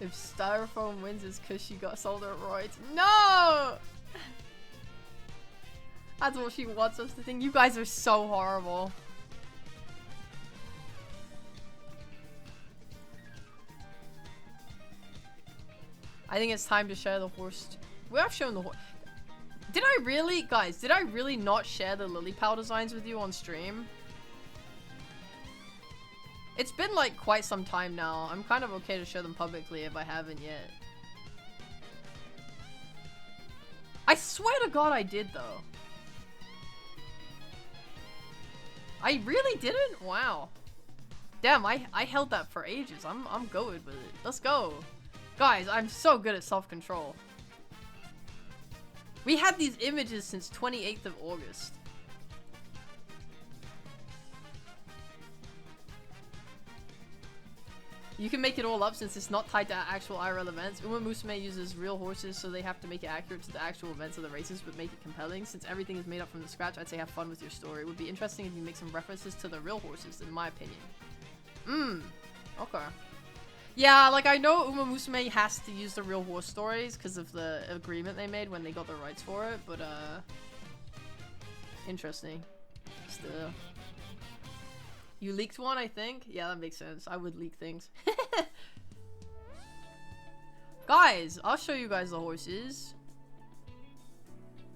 If Styrofoam wins, it's because she got sold her roids. No! That's what she wants us to think. You guys are so horrible. I think it's time to share the horse. We have shown the horse. Did I really, guys, did I really not share the lily pal designs with you on stream? It's been like quite some time now. I'm kind of okay to show them publicly if I haven't yet. I swear to God I did though. I really didn't? Wow. Damn, I held that for ages. I'm good with it. Let's go. Guys, I'm so good at self-control. We had these images since 28th of August. You can make it all up since it's not tied to actual IRL events. Uma Musume uses real horses, so they have to make it accurate to the actual events of the races, but make it compelling. Since everything is made up from the scratch, I'd say have fun with your story. It would be interesting if you make some references to the real horses, in my opinion. Okay. Yeah, like I know Uma Musume has to use the real horse stories because of the agreement they made when they got the rights for it, but interesting. Still. You leaked one, I think? Yeah, that makes sense. I would leak things. Guys, I'll show you guys the horses.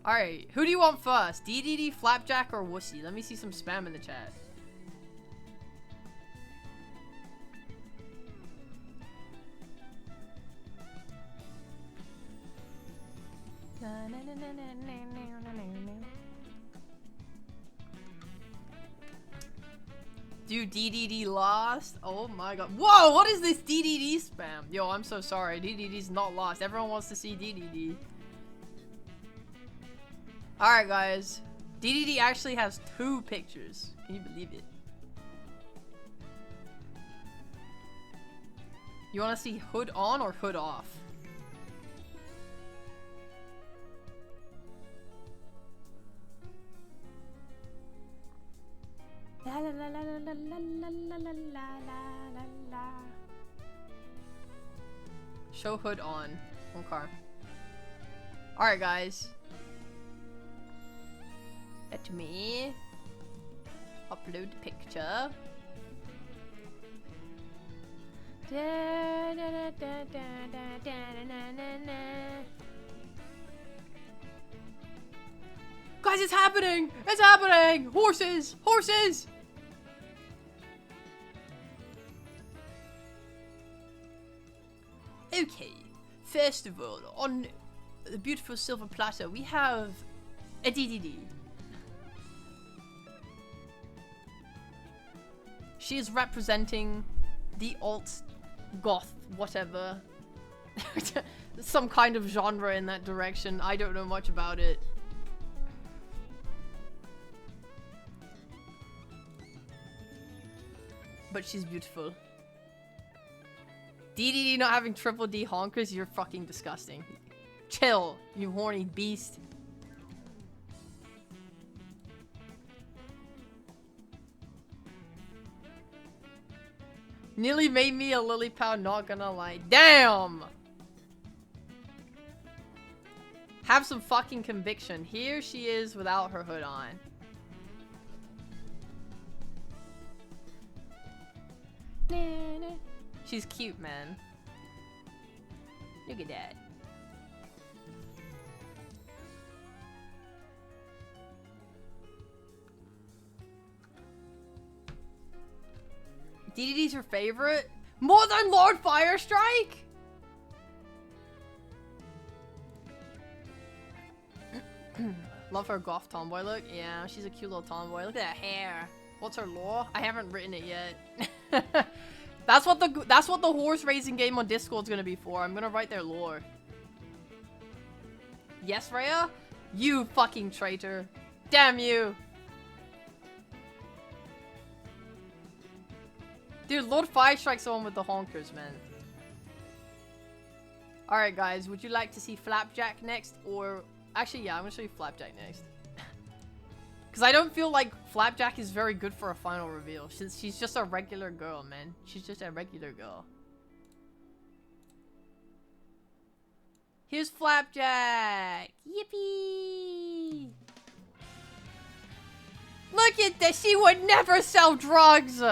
Alright, who do you want first? DDD, Flapjack, or Wussy? Let me see some spam in the chat. Dude, DDD lost? Oh my god. Whoa, what is this DDD spam? Yo, I'm so sorry. DDD's not lost. Everyone wants to see DDD. Alright, guys. DDD actually has 2 pictures. Can you believe it? You want to see hood on or hood off? La la la la la la la la la la la. Show hood on. Okay. Alright, guys. Let me upload the picture. Guys, it's happening! It's happening! Horses! Horses! Okay, first of all, on the beautiful silver platter, we have a DDD. She is representing the alt, goth, whatever. Some kind of genre in that direction. I don't know much about it. But she's beautiful. DDD not having triple D honkers, you're fucking disgusting. Chill, you horny beast. Nearly made me a lily pal, not gonna lie. Damn! Have some fucking conviction. Here she is without her hood on. She's cute, man. Look at that. DDD's her favorite? More than Lord Firestrike? Love her goth tomboy look. Yeah, she's a cute little tomboy. Look at that hair. What's her lore? I haven't written it yet. That's what the horse racing game on Discord's gonna be for. I'm gonna write their lore. Yes, Rhea? You fucking traitor. Damn you. Dude, Lord Firestrike's the one with the honkers, man. Alright, guys. Would you like to see Flapjack next? Or... Actually, yeah, I'm gonna show you Flapjack next. Because I don't feel like Flapjack is very good for a final reveal. She's just a regular girl, man. She's just a regular girl. Here's Flapjack! Yippee! Look at this! She would never sell drugs!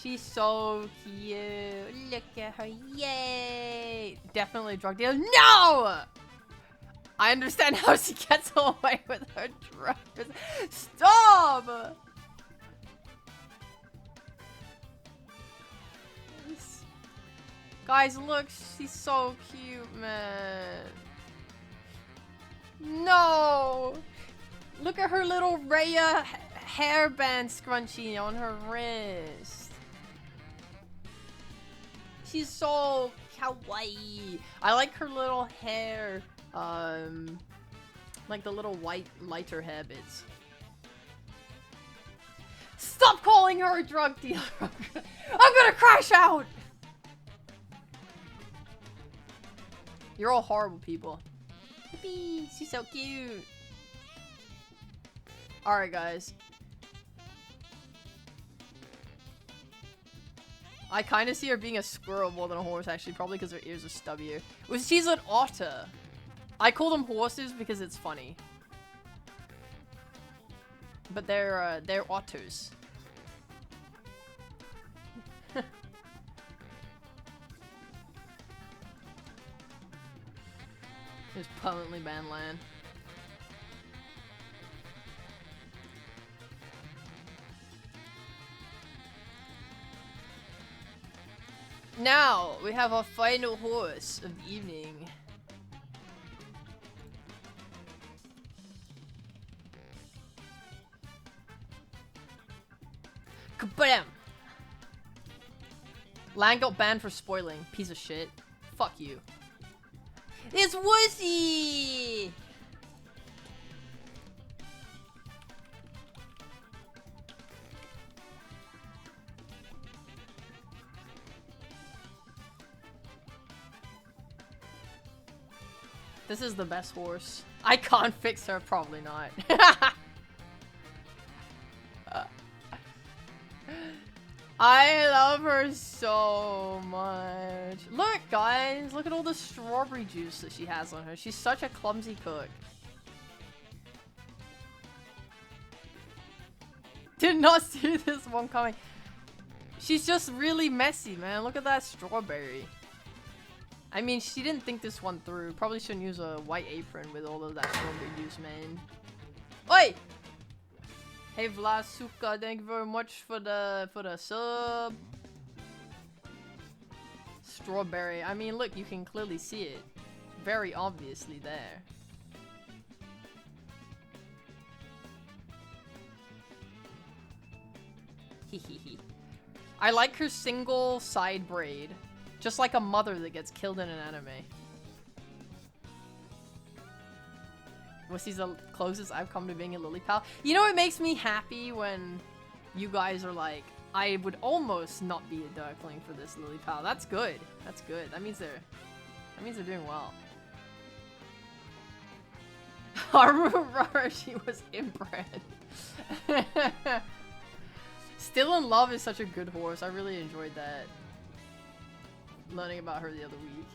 She's so cute. Look at her. Yay! Definitely a drug dealer. No! I understand how she gets away with her drugs. Stop! Guys, look. She's so cute, man. No! Look at her little Rhea hairband scrunchie on her wrist. She's so kawaii. I like her little hair. Like the little white lighter hair bits. Stop calling her a drug dealer. I'm gonna crash out. You're all horrible people. Yippee, she's so cute. Alright, guys. I kind of see her being a squirrel more than a horse, actually. Probably because her ears are stubbier. Well, she's an otter. I call them horses because it's funny. But they're otters. Just permanently banned land. Now, we have our final horse of the evening. Kabam! Lang got banned for spoiling. Piece of shit. Fuck you. It's Wussy! This is the best horse. I can't fix her, probably not. I love her so much. Look, guys. Look at all the strawberry juice that she has on her. She's such a clumsy cook. Did not see this one coming. She's just really messy, man. Look at that strawberry. I mean, she didn't think this one through. Probably shouldn't use a white apron with all of that strawberry juice, man. Oi! Hey Vlasuka, thank you very much for the sub. Strawberry. I mean, look, you can clearly see it. Very obviously there. Hehehe. I like her single side braid. Just like a mother that gets killed in an anime. Wussy's the closest I've come to being a lily pal. You know, it makes me happy when you guys are like, I would almost not be a darkling for this lily pal. That's good. That's good. That means they're doing well. Haru, she was inbred. Still in Love is such a good horse. I really enjoyed that. Learning about her the other week.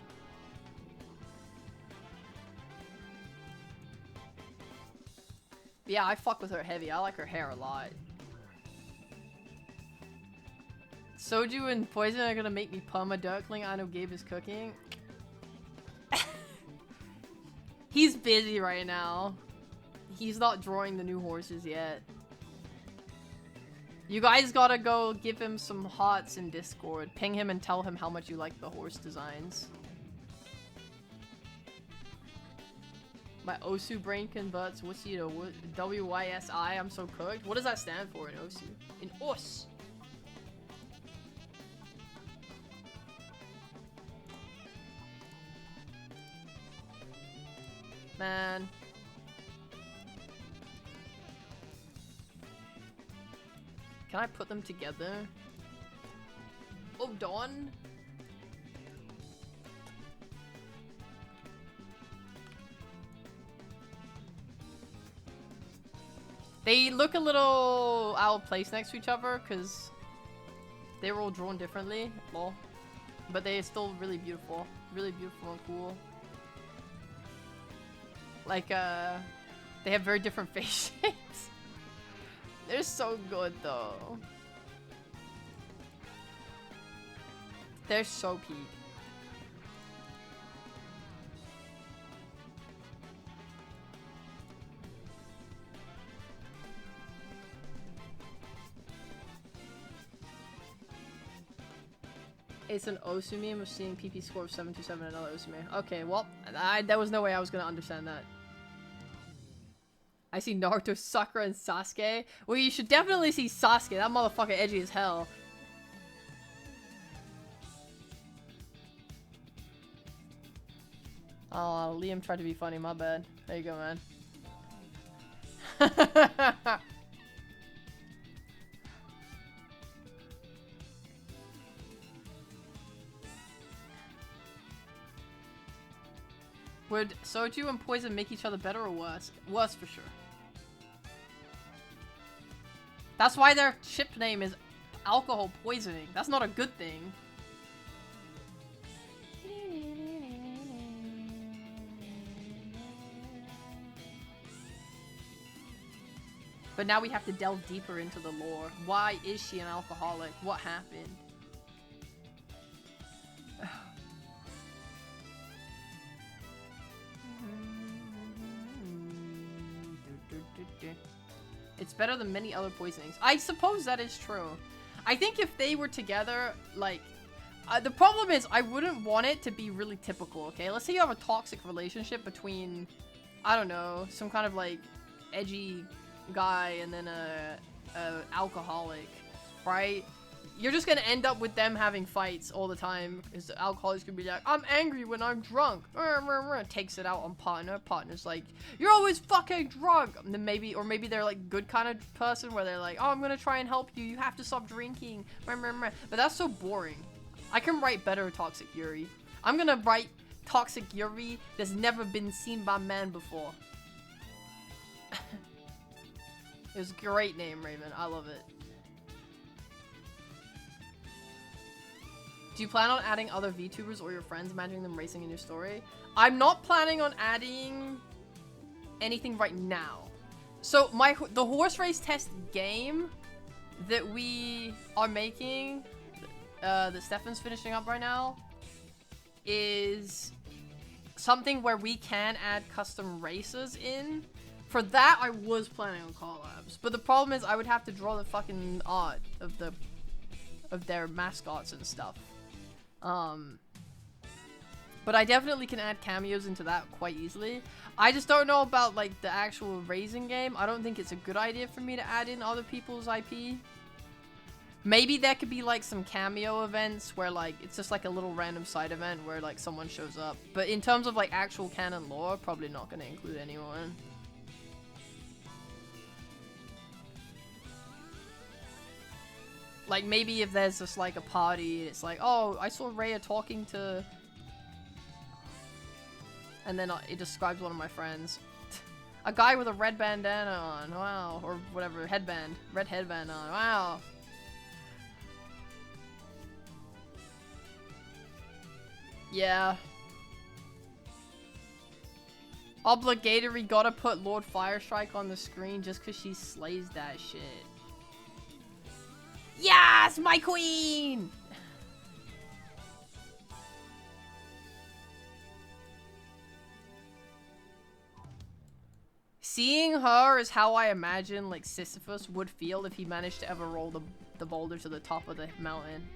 Yeah, I fuck with her heavy. I like her hair a lot. Soju and Poison are gonna make me perma-duckling. I know Gabe is cooking. He's busy right now. He's not drawing the new horses yet. You guys gotta go give him some hots in Discord. Ping him and tell him how much you like the horse designs. My Osu brain converts Wussy to W-Y-S-I. I'm so cooked. What does that stand for in Osu? In Os. Man. Can I put them together? Oh, Dawn? They look a little out of place next to each other because they were all drawn differently. Lol. But they're still really beautiful. Really beautiful and cool. Like, they have very different face shapes. They're so good, though. They're so peak. It's an Osu meme of seeing PP score of 727 and another Osu meme. Okay, well, there was no way I was gonna understand that. I see Naruto, Sakura, and Sasuke. Well, you should definitely see Sasuke. That motherfucker edgy as hell. Oh, Liam tried to be funny. My bad. There you go, man. Would Soju and Poison make each other better or worse? Worse for sure. That's why their ship name is alcohol poisoning. That's not a good thing. But now we have to delve deeper into the lore. Why is she an alcoholic? What happened? It's better than many other poisonings. I suppose that is true. I think if they were together, like... the problem is, I wouldn't want it to be really typical, okay? Let's say you have a toxic relationship between, I don't know, some kind of, like, edgy guy and then a alcoholic, right? You're just gonna end up with them having fights all the time, because the alcoholic's gonna be like, I'm angry when I'm drunk. Takes it out on partner. Partner's like, you're always fucking drunk. And then maybe they're like good kind of person where they're like, oh, I'm gonna try and help you. You have to stop drinking. But that's so boring. I can write better toxic Yuri. I'm gonna write toxic Yuri that's never been seen by man before. It was a great name, Raven. I love it. Do you plan on adding other VTubers or your friends, imagining them racing in your story? I'm not planning on adding anything right now. So the horse race test game that we are making, that Stefan's finishing up right now, is something where we can add custom races in. For that, I was planning on collabs, but the problem is I would have to draw the fucking art of their mascots and stuff. But I definitely can add cameos into that quite easily. I just don't know about, like, the actual racing game. I don't think it's a good idea for me to add in other people's IP. Maybe there could be, like, some cameo events where, like, it's just, like, a little random side event where, like, someone shows up. But in terms of, like, actual canon lore, probably not gonna include anyone. Like, maybe if there's just, like, a party, it's like, oh, I saw Rhea talking to... And then it describes one of my friends. A guy with a red bandana on, wow. Or whatever, headband. Red headband on, wow. Yeah. Obligatory gotta put Lord Firestrike on the screen just cause she slays that shit. Yes, my queen! Seeing her is how I imagine, like, Sisyphus would feel if he managed to ever roll the boulder to the top of the mountain.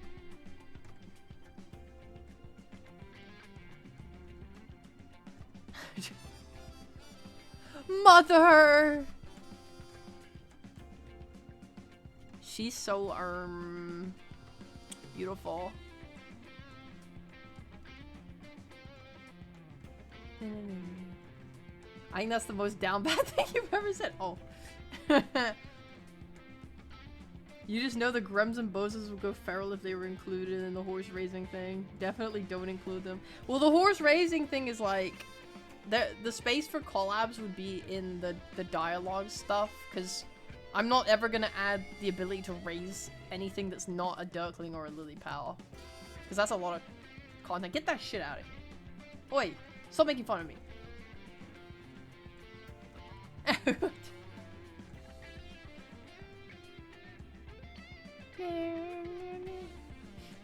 Mother! She's so, beautiful. I think that's the most down bad thing you've ever said. Oh. You just know the Grems and Bozos would go feral if they were included in the horse raising thing. Definitely don't include them. Well, the horse raising thing is like... The space for collabs would be in the dialogue stuff, because I'm not ever gonna add the ability to raise anything that's not a Dirkling or a Lily Pal. Because that's a lot of content. Get that shit out of here. Oi, stop making fun of me.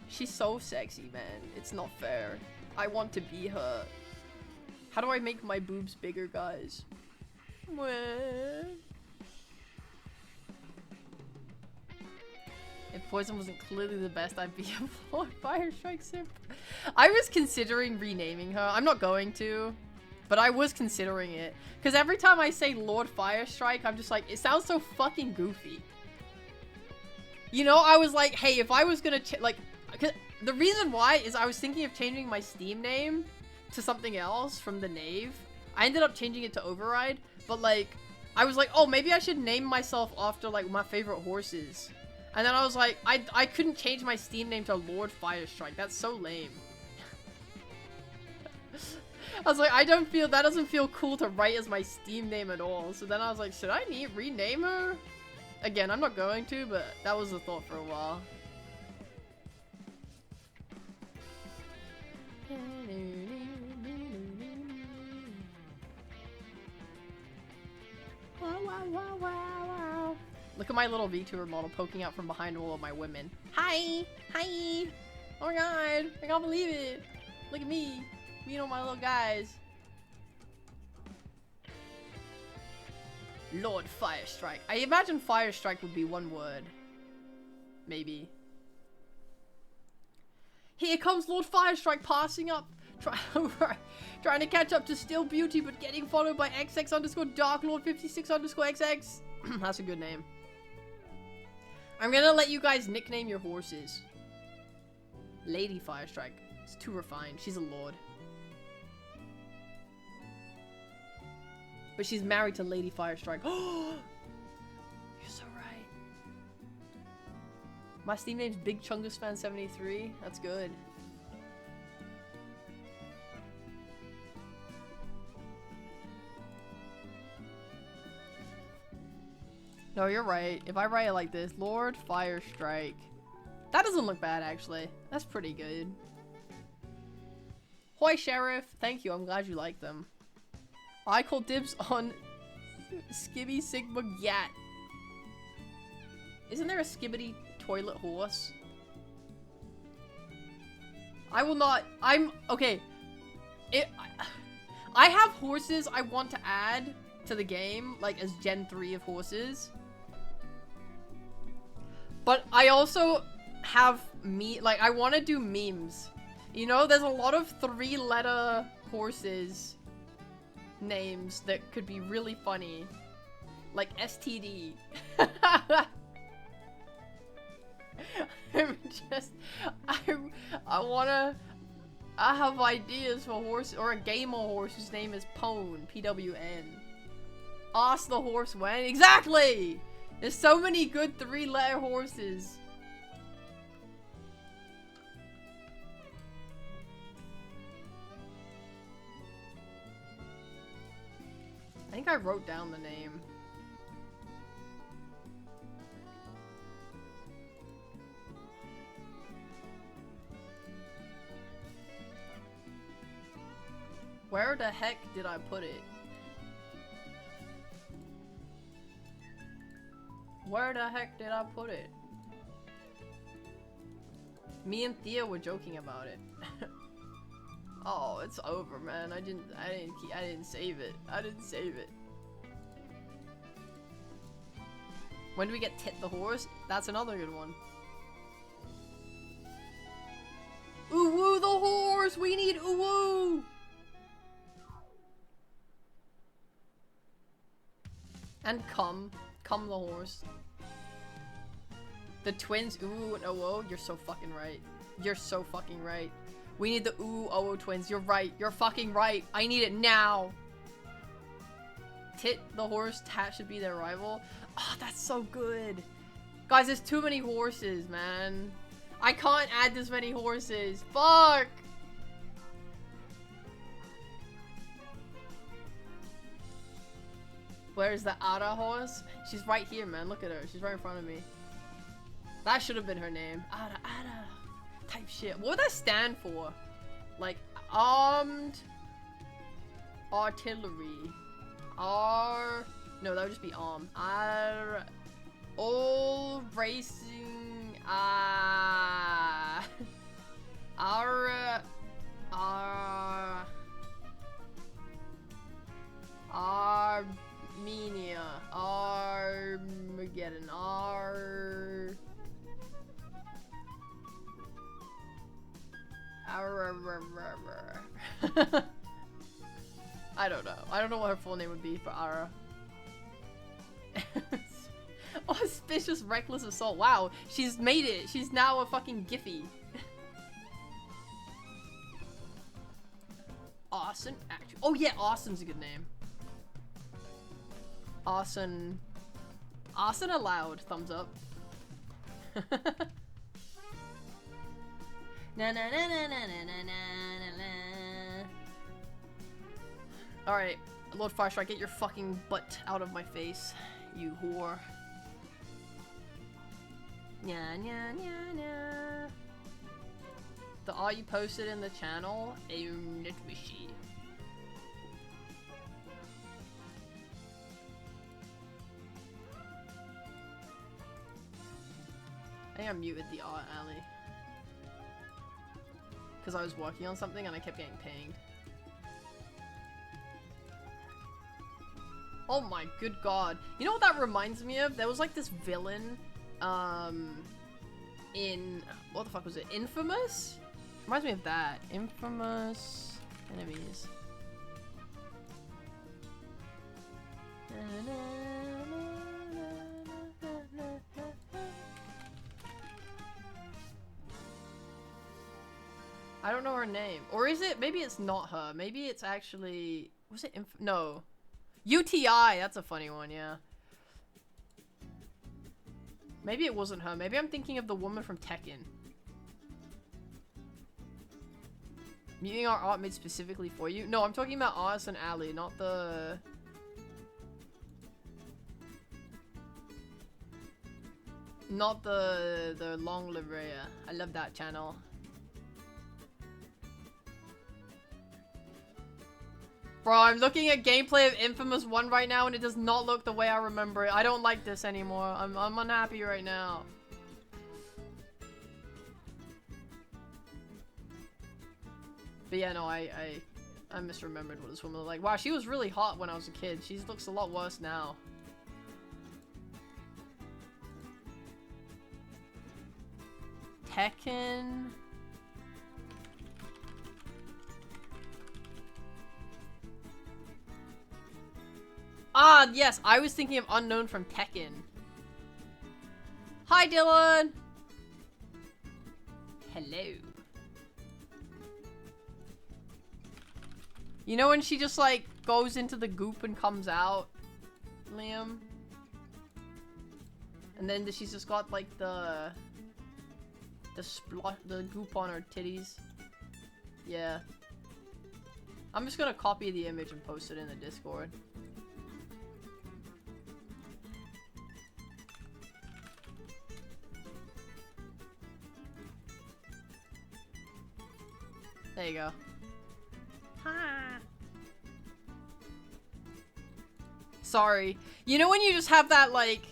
She's so sexy, man. It's not fair. I want to be her. How do I make my boobs bigger, guys? If Poison wasn't clearly the best, I'd be a Lord Firestrike simp. I was considering renaming her. I'm not going to. But I was considering it. Because every time I say Lord Firestrike, I'm just like, it sounds so fucking goofy. You know, I was like, hey, if I was gonna, the reason why is I was thinking of changing my Steam name to something else from the Knave. I ended up changing it to Override, but like, I was like, oh, maybe I should name myself after like my favorite horses. And then I was like, I couldn't change my Steam name to Lord Firestrike. That's so lame. I was like, that doesn't feel cool to write as my Steam name at all. So then I was like, should I rename her? Again, I'm not going to, but that was a thought for a while. Look at my little VTuber model poking out from behind all of my women. Hi! Hi! Oh my god! I can't believe it! Look at me! Me and all my little guys. Lord Firestrike. I imagine Firestrike would be one word. Maybe. Here comes Lord Firestrike passing up. Trying to catch up to Still Beauty, but getting followed by XX_DarkLord56_XX. That's a good name. I'm gonna let you guys nickname your horses. Lady Firestrike. It's too refined. She's a lord. But she's married to Lady Firestrike. Oh, you're so right. My Steam name's Big Chungus Fan 73. That's good. No, you're right. If I write it like this, Lord Firestrike. That doesn't look bad, actually. That's pretty good. Hoi, Sheriff. Thank you. I'm glad you like them. I call dibs on Skibby Sigma Yat. Isn't there a Skibbity toilet horse? I will not. Okay. I have horses I want to add to the game, like as Gen 3 of horses. But I also have I want to do memes. You know, there's a lot of 3-letter horses names that could be really funny. Like STD. I have ideas for horse, or a gamer horse whose name is Pwn, P-W-N. Ask the horse when. Exactly! There's so many good 3-letter horses. I think I wrote down the name. Where the heck did I put it? Where the heck did I put it? Me and Thea were joking about it. Oh, it's over, man. I didn't save it. I didn't save it. When do we get Tit the horse? That's another good one. Uwu the horse! We need Uwu! And Come the horse. The twins, Uwu and Owo. You're so fucking right. You're so fucking right. We need the Uwu Owo twins. You're right. You're fucking right. I need it now. Tit the horse, Tat should be their rival. Oh, that's so good. Guys, there's too many horses, man. I can't add this many horses. Fuck! Where's the Ara horse? She's right here, man. Look at her. She's right in front of me. That should have been her name. Ara. Type shit. What would that stand for? Like, armed artillery. No, that would just be arm. All racing. Armenia. Armageddon. I don't know. I don't know what her full name would be for Ara. Auspicious reckless assault. Wow, she's made it. She's now a fucking Giphy. Awesome. Actually, oh yeah, Awesome's a good name. Awesome. Awesome allowed. Thumbs up. Na na na na na na na na na. Alright, Lord Firestrike, get your fucking butt out of my face, you whore. Nya nya nya nya. The art you posted in the channel, Netwishy. I think I muted the art, alley. Because I was working on something and I kept getting pinged. Oh my good god. You know what that reminds me of? There was like this villain, in, what the fuck was it? Infamous? Reminds me of that. Infamous enemies. I don't know her name. Or is it? Maybe it's not her. Maybe it's actually... Was it no. UTI! That's a funny one, yeah. Maybe it wasn't her. Maybe I'm thinking of the woman from Tekken. Muting our art made specifically for you? No, I'm talking about Oz and Ali, not the... Not the long Librea. I love that channel. Bro, I'm looking at gameplay of Infamous 1 right now and it does not look the way I remember it. I don't like this anymore. I'm unhappy right now. But yeah, no, I misremembered what this woman looked like. Wow, she was really hot when I was a kid. She looks a lot worse now. Tekken... Ah, yes, I was thinking of Unknown from Tekken. Hi, Dylan! Hello. You know when she just, like, goes into the goop and comes out, Liam? And then she's just got, like, the goop on her titties. Yeah. I'm just gonna copy the image and post it in the Discord. There you go. Ha. Sorry. You know when you just have that, like,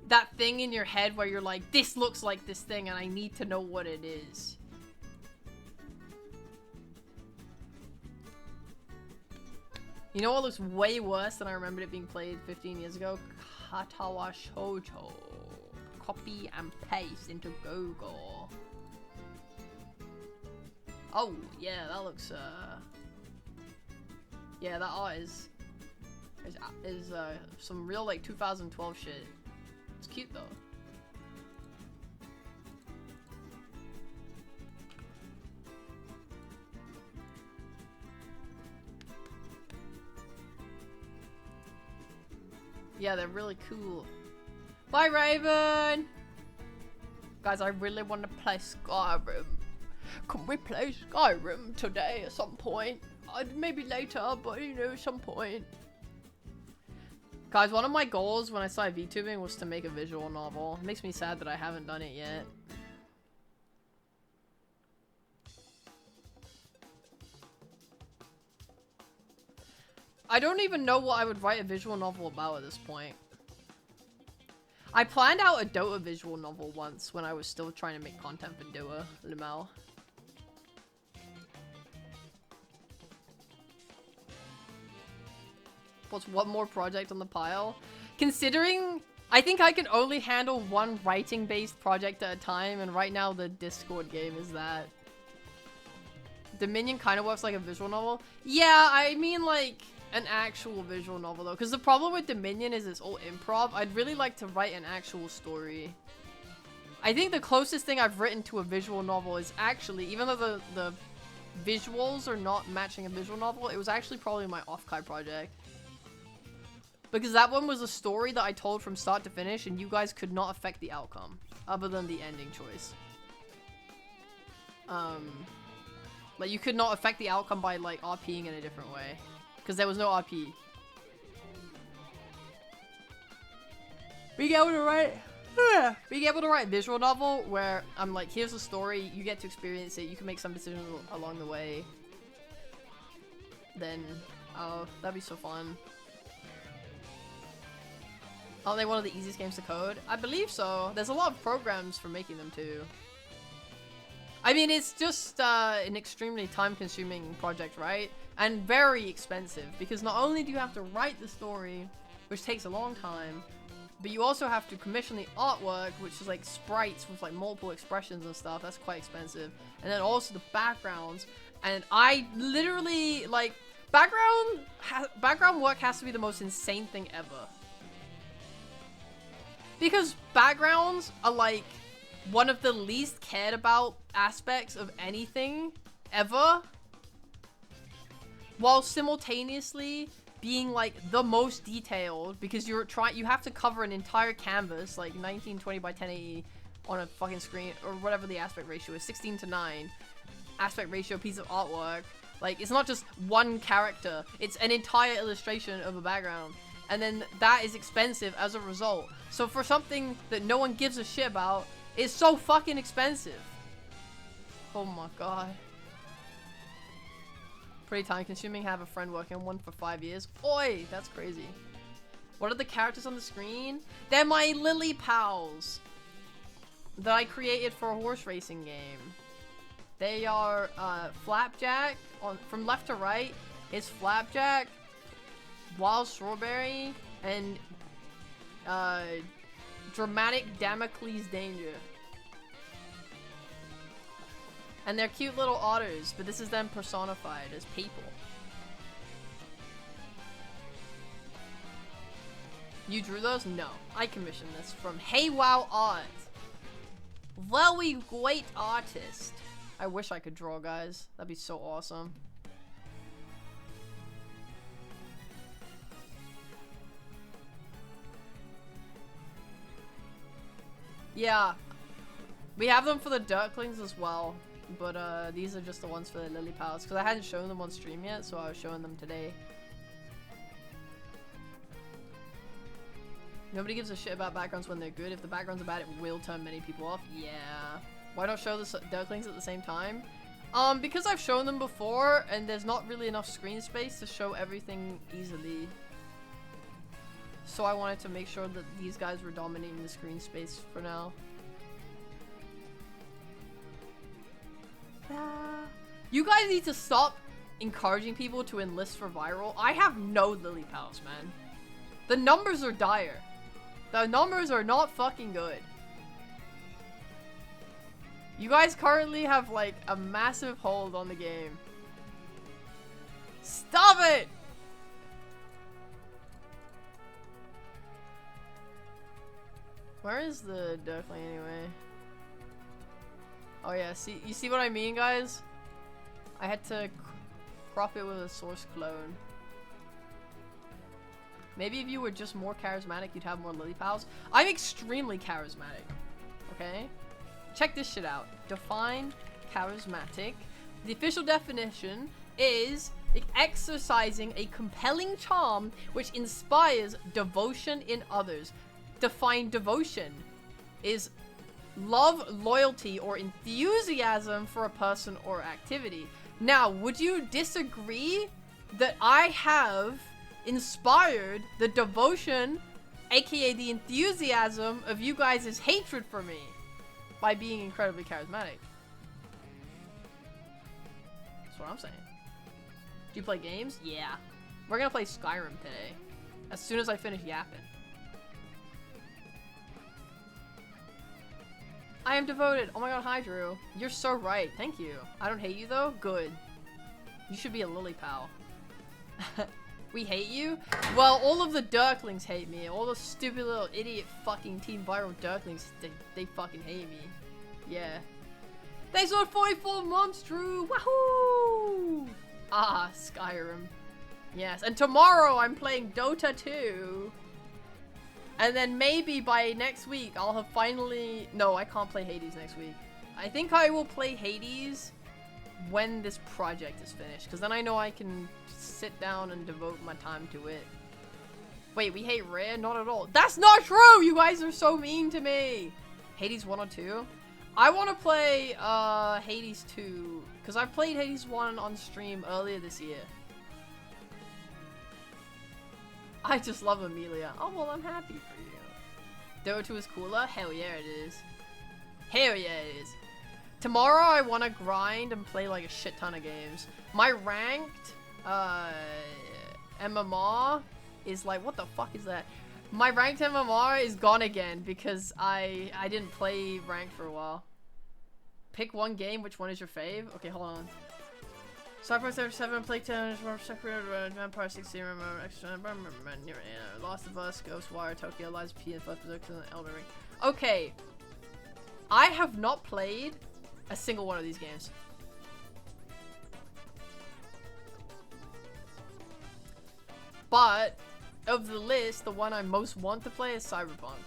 that thing in your head where you're like, this looks like this thing and I need to know what it is. You know what looks way worse than I remembered it being played 15 years ago? Katawa Shoujo. Copy and paste into Google. Oh, yeah, that looks, yeah, that art is some real, like, 2012 shit. It's cute, though. Yeah, they're really cool. Bye, Raven! Guys, I really want to play Skyrim. Can we play Skyrim today at some point? Maybe later, but you know, some point. Guys, one of my goals when I started VTubing was to make a visual novel. It makes me sad that I haven't done it yet. I don't even know what I would write a visual novel about at this point. I planned out a Dota visual novel once when I was still trying to make content for Dota, Limel. What's one more project on the pile? Considering I think I can only handle one writing-based project at a time, and right now the Discord game is that. Dominion kind of works like a visual novel. Yeah, I mean like an actual visual novel though, because the problem with Dominion is it's all improv. I'd really like to write an actual story. I think the closest thing I've written to a visual novel is actually, even though the visuals are not matching a visual novel, it was actually probably my Offkai project. Because that one was a story that I told from start to finish, and you guys could not affect the outcome, other than the ending choice. Like, you could not affect the outcome by, like, RPing in a different way. Because there was no RP. Being able to write a visual novel where I'm like, here's the story, you get to experience it, you can make some decisions along the way. Then, oh, that'd be so fun. Are they one of the easiest games to code? I believe so. There's a lot of programs for making them too. I mean, it's just an extremely time-consuming project, right? And very expensive, because not only do you have to write the story, which takes a long time, but you also have to commission the artwork, which is like sprites with like multiple expressions and stuff. That's quite expensive. And then also the backgrounds. And I literally, like, background work has to be the most insane thing ever. Because backgrounds are like one of the least cared about aspects of anything ever, while simultaneously being like the most detailed, because you have to cover an entire canvas, like 1920 by 1080 on a fucking screen, or whatever the aspect ratio is, 16:9 aspect ratio piece of artwork. Like, it's not just one character, it's an entire illustration of a background. And then that is expensive as a result. So for something that no one gives a shit about, it's so fucking expensive. Oh my god. Pretty time consuming. Have a friend working on one for 5 years. Oi, that's crazy. What are the characters on the screen? They're my Lily pals that I created for a horse racing game. They are Flapjack. From left to right, it's Flapjack, Wild Strawberry, and Dramatic Damocles Danger. And they're cute little otters, but this is them personified as people. You drew those? No. I commissioned this from Hey Wow Art. Very great artist. I wish I could draw, guys. That'd be so awesome. Yeah, we have them for the Dirklings as well, but these are just the ones for the Lily Pals, because I hadn't shown them on stream yet, so I was showing them today. Nobody gives a shit about backgrounds when they're good. If the backgrounds are bad, it will turn many people off. Yeah. Why not show the Dirklings at the same time? Because I've shown them before, and there's not really enough screen space to show everything easily. So I wanted to make sure that these guys were dominating the screen space for now. You guys need to stop encouraging people to enlist for viral. I have no lily pads, man. The numbers are dire. The numbers are not fucking good. You guys currently have like a massive hold on the game. Stop it! Where is the duckling anyway? Oh yeah, see, you see what I mean, guys? I had to crop it with a source clone. Maybe if you were just more charismatic, you'd have more lily pals. I'm extremely charismatic. Okay? Check this shit out. Define charismatic. The official definition is exercising a compelling charm which inspires devotion in others. Define devotion is love, loyalty, or enthusiasm for a person or activity. Now, would you disagree that I have inspired the devotion, aka the enthusiasm, of you guys' hatred for me by being incredibly charismatic? That's what I'm saying. Do you play games? Yeah. We're gonna play Skyrim today, as soon as I finish yapping. I am devoted. Oh my god, hi Drew. You're so right. Thank you. I don't hate you though? Good. You should be a lily pal. We hate you? Well, all of the Dirklings hate me. All the stupid little idiot fucking Team Viral Dirklings, they fucking hate me. Yeah. Thanks for 44 months, Drew! Wahoo! Ah, Skyrim. Yes, and tomorrow I'm playing Dota 2. And then maybe by next week, I'll have finally... No, I can't play Hades next week. I think I will play Hades when this project is finished. Because then I know I can sit down and devote my time to it. Wait, we hate Rare? Not at all. That's not true! You guys are so mean to me! Hades 1 or 2? I want to play Hades 2. Because I played Hades 1 on stream earlier this year. I just love Amelia. Oh, well, I'm happy for you. Dota 2 is cooler? Hell yeah, it is. Hell yeah, it is. Tomorrow, I want to grind and play, like, a shit ton of games. My ranked, MMR is, like, what the fuck is that? My ranked MMR is gone again because I didn't play ranked for a while. Pick one game. Which one is your fave? Okay, hold on. Cyber 37, Plague 10, Vampire 16, Lost of Us, Ghostwire, Tokyo Lies, PS, and Elden Ring. Okay. I have not played a single one of these games. But, of the list, the one I most want to play is Cyberpunk.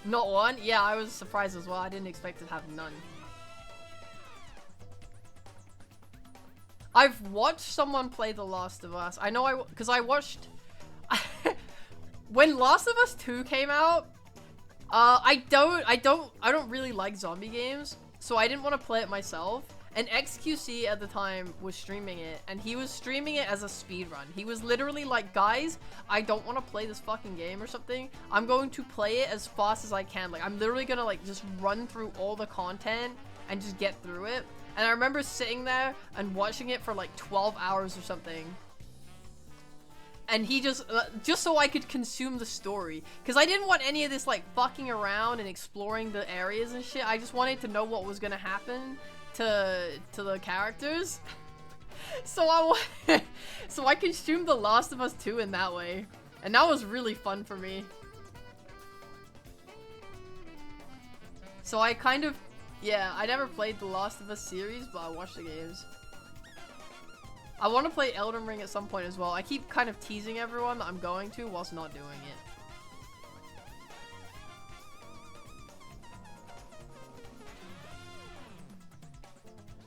Not one? Yeah, I was surprised as well. I didn't expect to have none. I've watched someone play The Last of Us. I know because I watched... When Last of Us 2 came out, I don't really like zombie games, so I didn't want to play it myself. And XQC at the time was streaming it, and he was streaming it as a speedrun. He was literally like, guys, I don't want to play this fucking game or something. I'm going to play it as fast as I can. Like, I'm literally gonna like just run through all the content and just get through it. And I remember sitting there and watching it for like 12 hours or something. And he just so I could consume the story. Because I didn't want any of this like fucking around and exploring the areas and shit. I just wanted to know what was gonna happen to the characters. So I consumed The Last of Us 2 in that way. And that was really fun for me. So I kind of, yeah, I never played The Last of Us series, but I watched the games. I want to play Elden Ring at some point as well. I keep kind of teasing everyone that I'm going to whilst not doing it.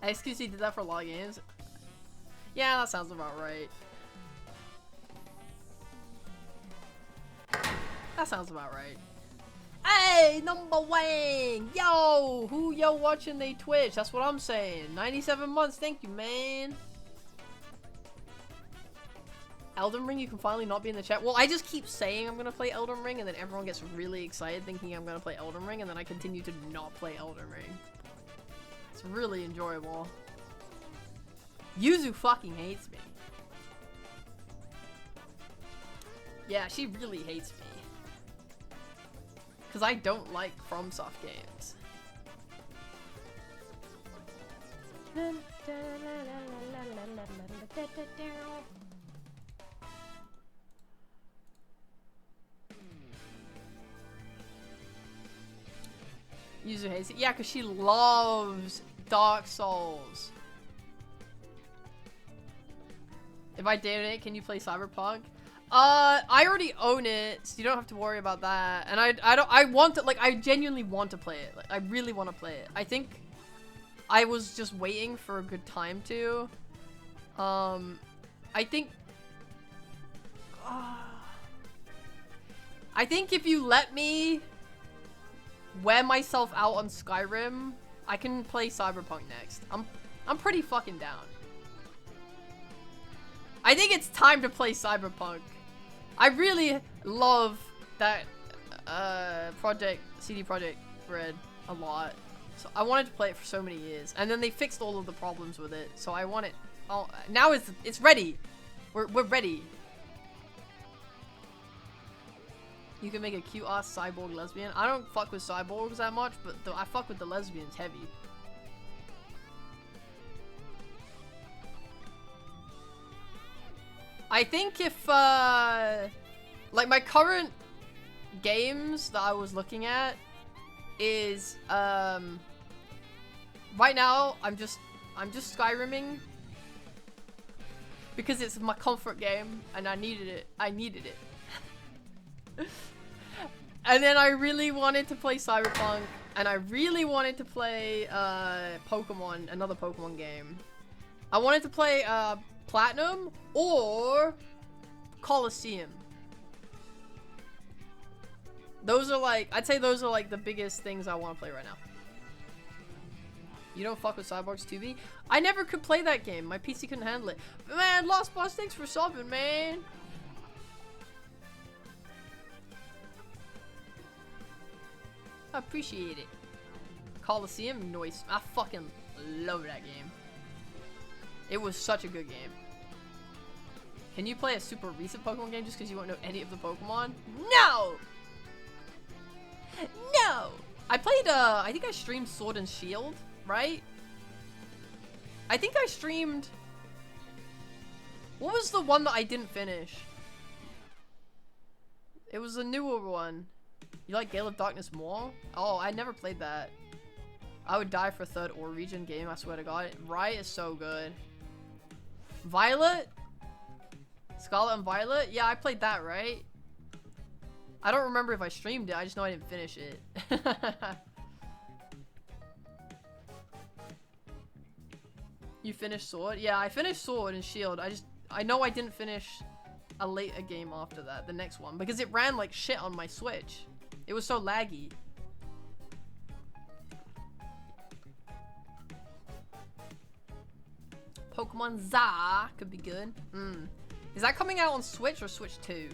XQC did that for a lot of games. Yeah, that sounds about right. That sounds about right. Hey, number one! Yo! Who yo watching they Twitch? That's what I'm saying. 97 months, thank you, man. Elden Ring, you can finally not be in the chat. Well, I just keep saying I'm gonna play Elden Ring, and then everyone gets really excited thinking I'm gonna play Elden Ring, and then I continue to not play Elden Ring. It's really enjoyable. Yuzu fucking hates me. Yeah, she really hates me. Because I don't like FromSoft games. Yuzu hates it. Yeah, because she loves Dark Souls. If I donate, can you play Cyberpunk? I already own it, so you don't have to worry about that. And I want to, like, I genuinely want to play it. Like, I really want to play it. I think I was just waiting for a good time to. I think if you let me wear myself out on Skyrim, I can play Cyberpunk next. I'm pretty fucking down. I think it's time to play Cyberpunk. I really love that CD Projekt Red a lot. So I wanted to play it for so many years, and then they fixed all of the problems with it. So I want it. Oh, now it's ready. We're ready. You can make a cute ass cyborg lesbian. I don't fuck with cyborgs that much, but I fuck with the lesbians heavy. I think if, like my current games that I was looking at is, right now I'm just Skyriming because it's my comfort game and I needed it. And then I really wanted to play Cyberpunk, and I really wanted to play, Pokemon, another Pokemon game. I wanted to play, Platinum or Colosseum. Those are like, I'd say those are like the biggest things I want to play right now. You don't fuck with Cyborgs 2B? I never could play that game. My PC couldn't handle it. Man, Lost Boss, thanks for subbing, man. I appreciate it. Colosseum, noise. I fucking love that game. It was such a good game. Can you play a super recent Pokemon game just because you won't know any of the Pokemon? No! No! I played, I think I streamed Sword and Shield, right? I think I streamed... What was the one that I didn't finish? It was a newer one. You like Gale of Darkness more? Oh, I never played that. I would die for a third or region game, I swear to God. Riot is so good. Violet? Scarlet and Violet? Yeah, I played that, right? I don't remember if I streamed it, I just know I didn't finish it. You finished Sword? Yeah, I finished Sword and Shield. I know I didn't finish a later game after that, the next one, because it ran like shit on my Switch. It was so laggy. Pokemon Za could be good. Is that coming out on Switch or Switch 2?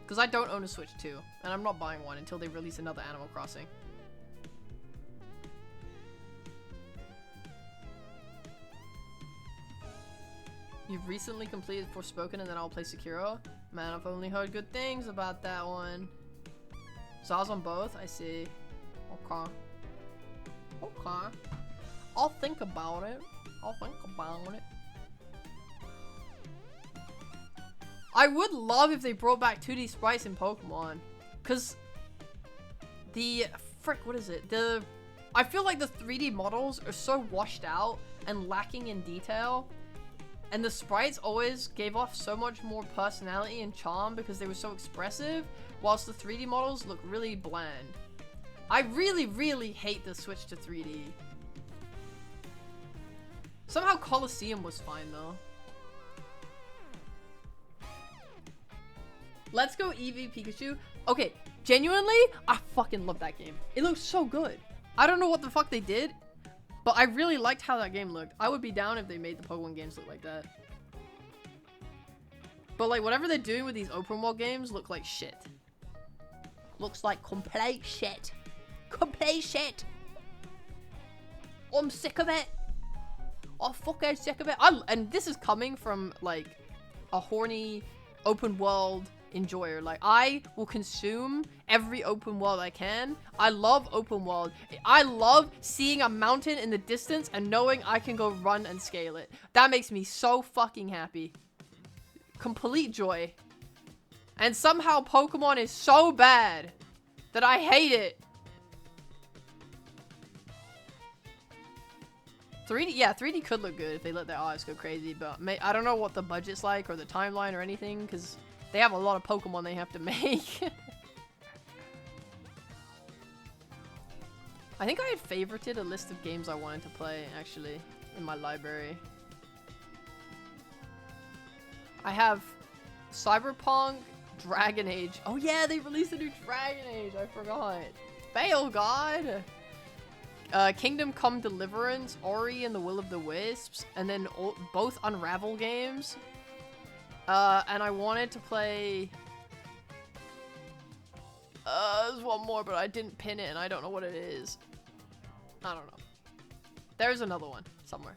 Because I don't own a Switch 2, and I'm not buying one until they release another Animal Crossing. You've recently completed Forspoken and then I'll play Sekiro? Man, I've only heard good things about that one. So I was on both? I see. Okay. Okay. I'll think about it. I would love if they brought back 2D sprites in Pokemon. Cause what is it? I feel like the 3D models are so washed out and lacking in detail. And the sprites always gave off so much more personality and charm because they were so expressive, whilst the 3D models look really bland. I really, really hate the switch to 3D. Somehow Colosseum was fine though. Let's go Eevee Pikachu. Okay, genuinely, I fucking love that game. It looks so good. I don't know what the fuck they did, but I really liked how that game looked. I would be down if they made the Pokemon games look like that. But like whatever they're doing with these open world games look like shit. Looks like complete shit. Complete shit. I'm sick of it. I'm fucking sick of it. And this is coming from like a horny open world enjoyer. Like I will consume every open world I can. I love open world. I love seeing a mountain in the distance and knowing I can go run and scale it. That makes me so fucking happy. Complete joy. And somehow Pokemon is so bad that I hate it. 3D, yeah, 3D could look good if they let their eyes go crazy, but I don't know what the budget's like or the timeline or anything, because they have a lot of Pokemon they have to make. I think I had favorited a list of games I wanted to play, actually, in my library. I have Cyberpunk, Dragon Age. Oh yeah, they released a new Dragon Age, I forgot. Fail God! Kingdom Come Deliverance, Ori and the Will of the Wisps, and then both Unravel games. And I wanted to play... there's one more, but I didn't pin it and I don't know what it is. I don't know. There's another one somewhere.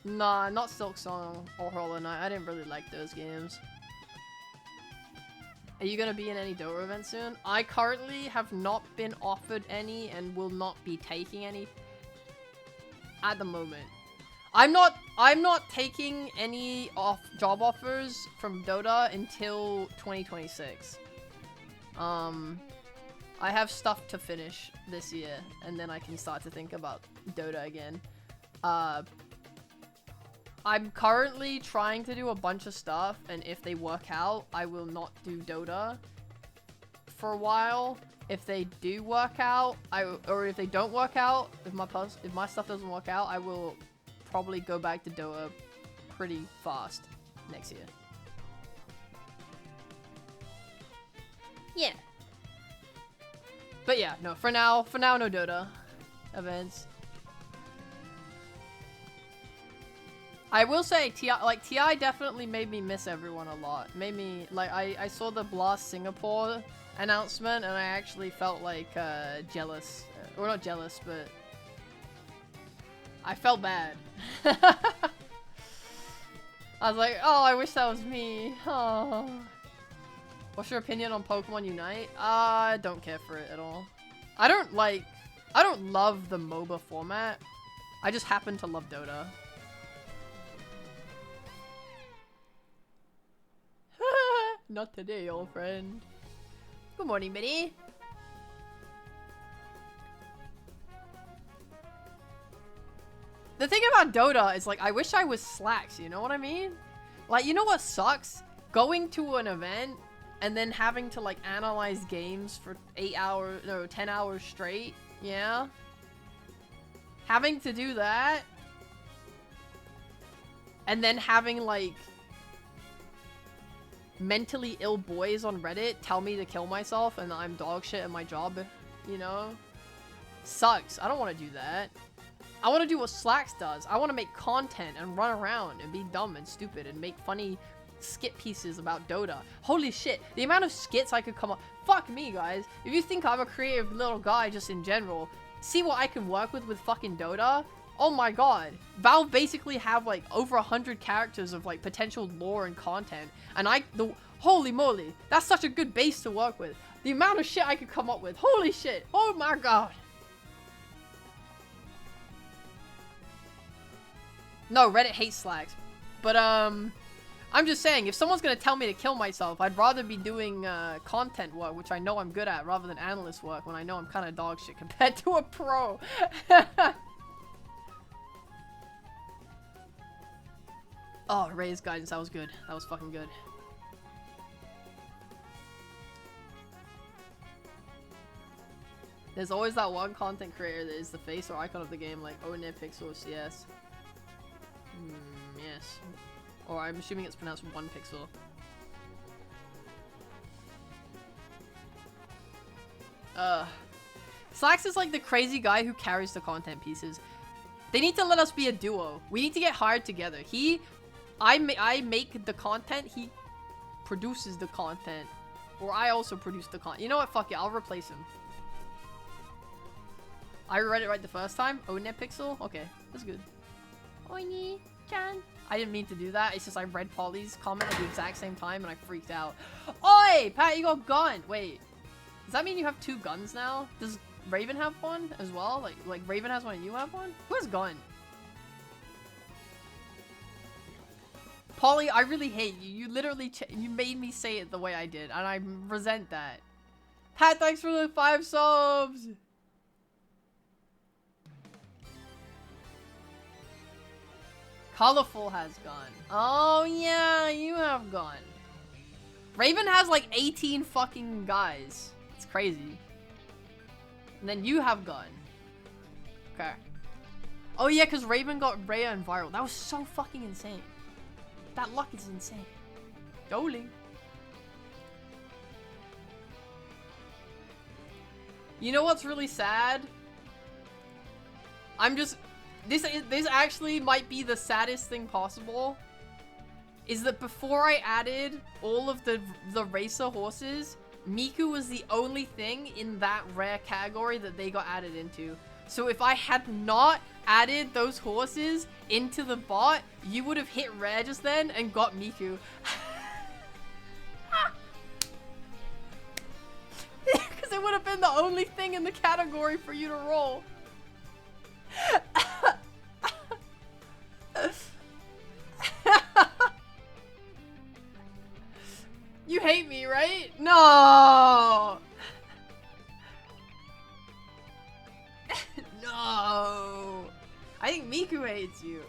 Nah, not Silk Song or Hollow Knight. I didn't really like those games. Are you gonna be in any Dota events soon? I currently have not been offered any and will not be taking any at the moment. I'm not taking any job offers from Dota until 2026. I have stuff to finish this year and then I can start to think about Dota again. I'm currently trying to do a bunch of stuff, and if they work out, I will not do Dota for a while. If they do work out, or if they don't work out, if my stuff doesn't work out, I will probably go back to Dota pretty fast next year. Yeah. But yeah, no, for now, no Dota events. I will say, TI definitely made me miss everyone a lot. Made me, like, I saw the Blast Singapore announcement and I actually felt, like, jealous. Or not jealous, but I felt bad. I was like, oh, I wish that was me. Oh. What's your opinion on Pokemon Unite? I don't care for it at all. I don't love the MOBA format. I just happen to love Dota. Not today, old friend. Good morning, Minnie. The thing about Dota is, like, I wish I was Slacks, you know what I mean? Like, you know what sucks? Going to an event and then having to, like, analyze games for 10 hours straight, yeah? Having to do that. And then having, like, mentally ill boys on Reddit tell me to kill myself and I'm dog shit at my job, you know? Sucks. I don't want to do that. I want to do what Slacks does. I want to make content and run around and be dumb and stupid and make funny skit pieces about Dota. Holy shit, the amount of skits I could come up. Fuck me, guys. If you think I'm a creative little guy just in general, see what I can work with fucking Dota. Oh my god. Valve basically have like over 100 characters of like potential lore and content. And holy moly, that's such a good base to work with. The amount of shit I could come up with. Holy shit. Oh my god. No, Reddit hates Slacks. But I'm just saying, if someone's gonna tell me to kill myself, I'd rather be doing content work, which I know I'm good at, rather than analyst work when I know I'm kind of dog shit compared to a pro. Oh, Ray's guidance, that was good. That was fucking good. There's always that one content creator that is the face or icon of the game, like Pixel or CS. Yes. Or I'm assuming it's pronounced 1pixel. Slacks is like the crazy guy who carries the content pieces. They need to let us be a duo. We need to get hired together. I make the content, he produces the content. Or I also produce the content. You know what? Fuck it. I'll replace him. I read it right the first time. Onepixel? Okay. That's good. Oini-chan. I didn't mean to do that. It's just I read Polly's comment at the exact same time and I freaked out. Oi! Pat, you got a gun! Wait. Does that mean you have 2 guns now? Does Raven have one as well? Like Raven has one and you have one? Who has gun? Polly, I really hate you. You literally you made me say it the way I did, and I resent that. Pat, thanks for the 5 subs! Colorful has gone. Oh yeah, you have gone. Raven has like 18 fucking guys. It's crazy. And then you have gone. Okay. Oh yeah, because Raven got Rhea and Viral. That was so fucking insane. That luck is insane. Doling. You know what's really sad? I'm just... This actually might be the saddest thing possible. Is that before I added all of the racer horses, Miku was the only thing in that rare category that they got added into. So if I had not added those horses into the bot, you would have hit rare just then and got Miku. Because it would have been the only thing in the category for you to roll. You hate me, right? No! No! I think Miku hates you.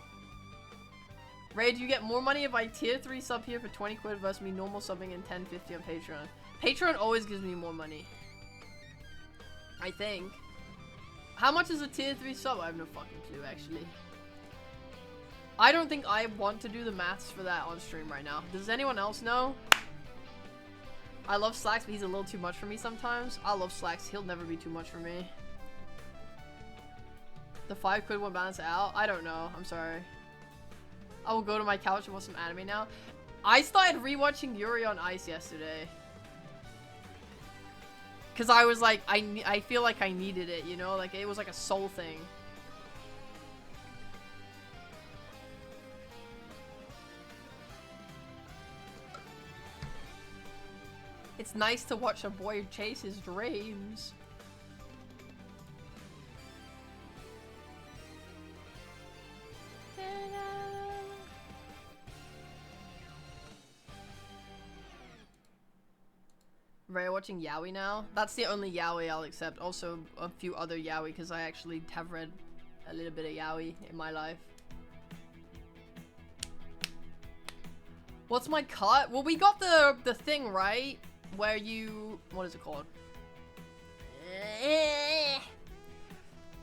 Ray, do you get more money if I tier 3 sub here for 20 quid versus me normal subbing and 10.50 on Patreon? Patreon always gives me more money. I think. How much is a tier 3 sub? I have no fucking clue, actually. I don't think I want to do the maths for that on stream right now. Does anyone else know? I love Slacks, but he's a little too much for me sometimes. I love Slacks. He'll never be too much for me. The 5 quid won't balance it out? I don't know. I'm sorry. I will go to my couch and watch some anime now. I started rewatching Yuri on Ice yesterday. Because I was like, I feel like I needed it, you know? Like, it was like a soul thing. It's nice to watch a boy chase his dreams. Ray, watching Yaoi now? That's the only Yaoi I'll accept. Also, a few other Yaoi, because I actually have read a little bit of Yaoi in my life. What's my cut? Well, we got the thing, right? Where you... What is it called?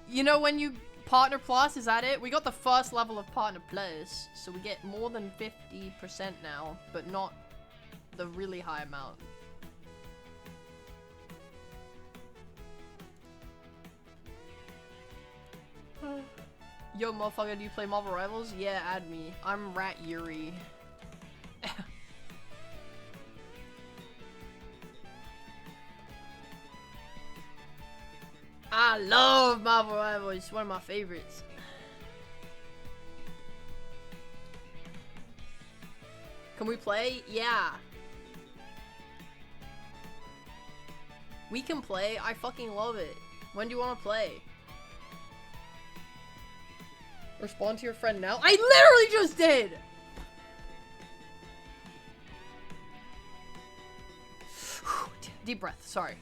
You know when you... Partner Plus, is that it? We got the first level of Partner Plus, so we get more than 50% now, but not the really high amount. Yo, motherfucker, do you play Marvel Rivals? Yeah, add me. I'm Rat Yuri. I love Marvel Rivals. It's one of my favorites. Can we play? Yeah. We can play. I fucking love it. When do you want to play? Respond to your friend now. I literally just did! Deep breath. Sorry.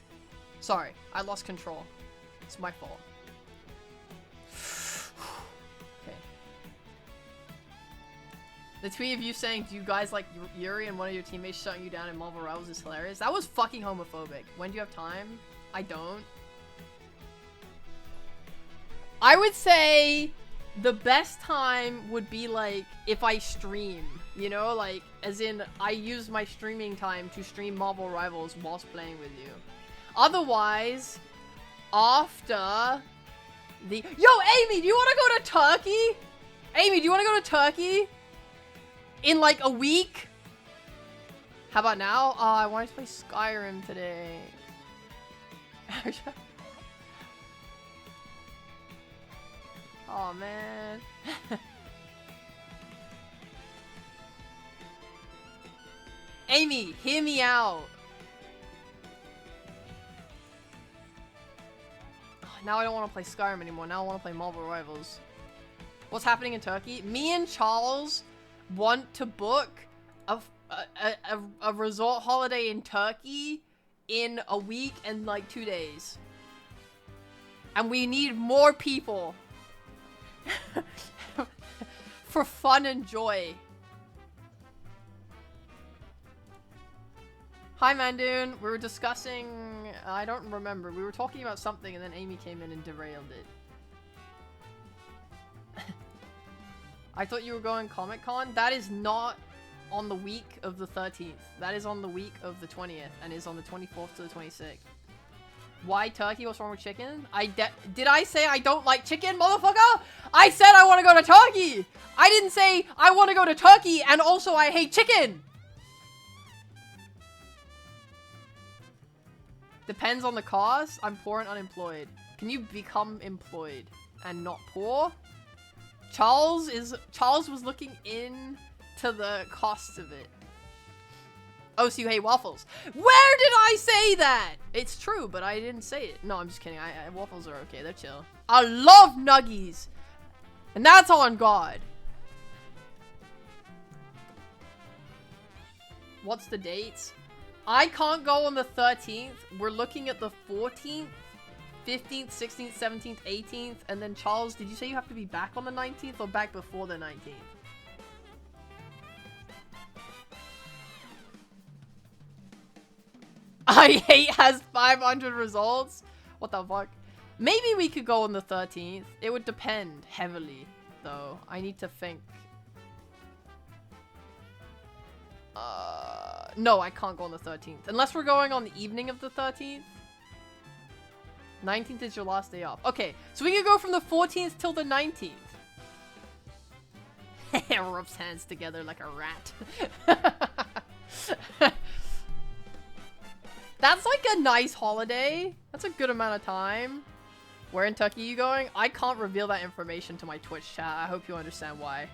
Sorry. I lost control. It's my fault. Okay. The tweet of you saying, do you guys like Yuri and one of your teammates shutting you down in Marvel Rivals is hilarious. That was fucking homophobic. When do you have time? I don't. I would say the best time would be like if I stream, you know, like as in I use my streaming time to stream Marvel Rivals whilst playing with you. Otherwise, after the... Yo, Amy, do you want to go to Turkey? Amy, do you want to go to Turkey? In like a week? How about now? Oh, I wanted to play Skyrim today. Oh, man. Amy, hear me out. Now I don't want to play Skyrim anymore. Now I want to play Marvel Rivals. What's happening in Turkey? Me and Charles want to book a resort holiday in Turkey in a week and like 2 days. And we need more people. For fun and joy. Hi, Mandoon. We were discussing... I don't remember. We were talking about something and then Amy came in and derailed it. I thought you were going Comic-Con. That is not on the week of the 13th. That is on the week of the 20th and is on the 24th to the 26th. Why Turkey? What's wrong with chicken? Did I say I don't like chicken, motherfucker? I said I want to go to Turkey. I didn't say I want to go to Turkey and also I hate chicken. Depends on the cost. I'm poor and unemployed. Can you become employed and not poor? Charles was looking into the cost of it. Oh, so you hate waffles. Where did I say that? It's true, but I didn't say it. No, I'm just kidding. Waffles are okay. They're chill. I love nuggies. And that's on God. What's the dates? I can't go on the 13th. We're looking at the 14th, 15th, 16th, 17th, 18th. And then Charles, did you say you have to be back on the 19th or back before the 19th? I hate has 500 results. What the fuck? Maybe we could go on the 13th. It would depend heavily, though. I need to think. No, I can't go on the 13th. Unless we're going on the evening of the 13th. 19th is your last day off. Okay, so we can go from the 14th till the 19th. Rubs hands together like a rat. That's like a nice holiday. That's a good amount of time. Where in Turkey are you going? I can't reveal that information to my Twitch chat. I hope you understand why.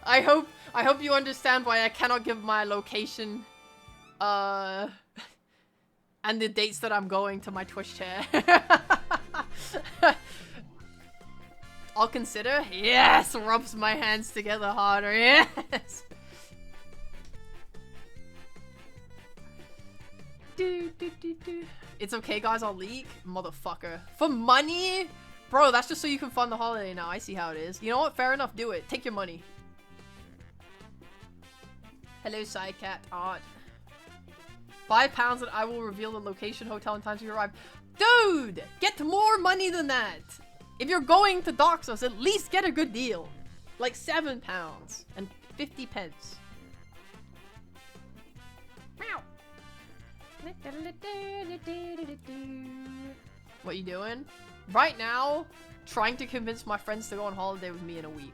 I hope you understand why I cannot give my location and the dates that I'm going to my Twitch chat. I'll consider. Yes, rubs my hands together harder. Yes. It's okay, guys. I'll leak, motherfucker. For money, bro. That's just so you can fund the holiday. Now I see how it is. You know what? Fair enough. Do it. Take your money. Hello, Sidecat Art. £5 and I will reveal the location, hotel, and times you arrive. Dude, get more money than that. If you're going to dox us, at least get a good deal. Like £7 and 50 pence. Meow. What you doing? Right now, trying to convince my friends to go on holiday with me in a week.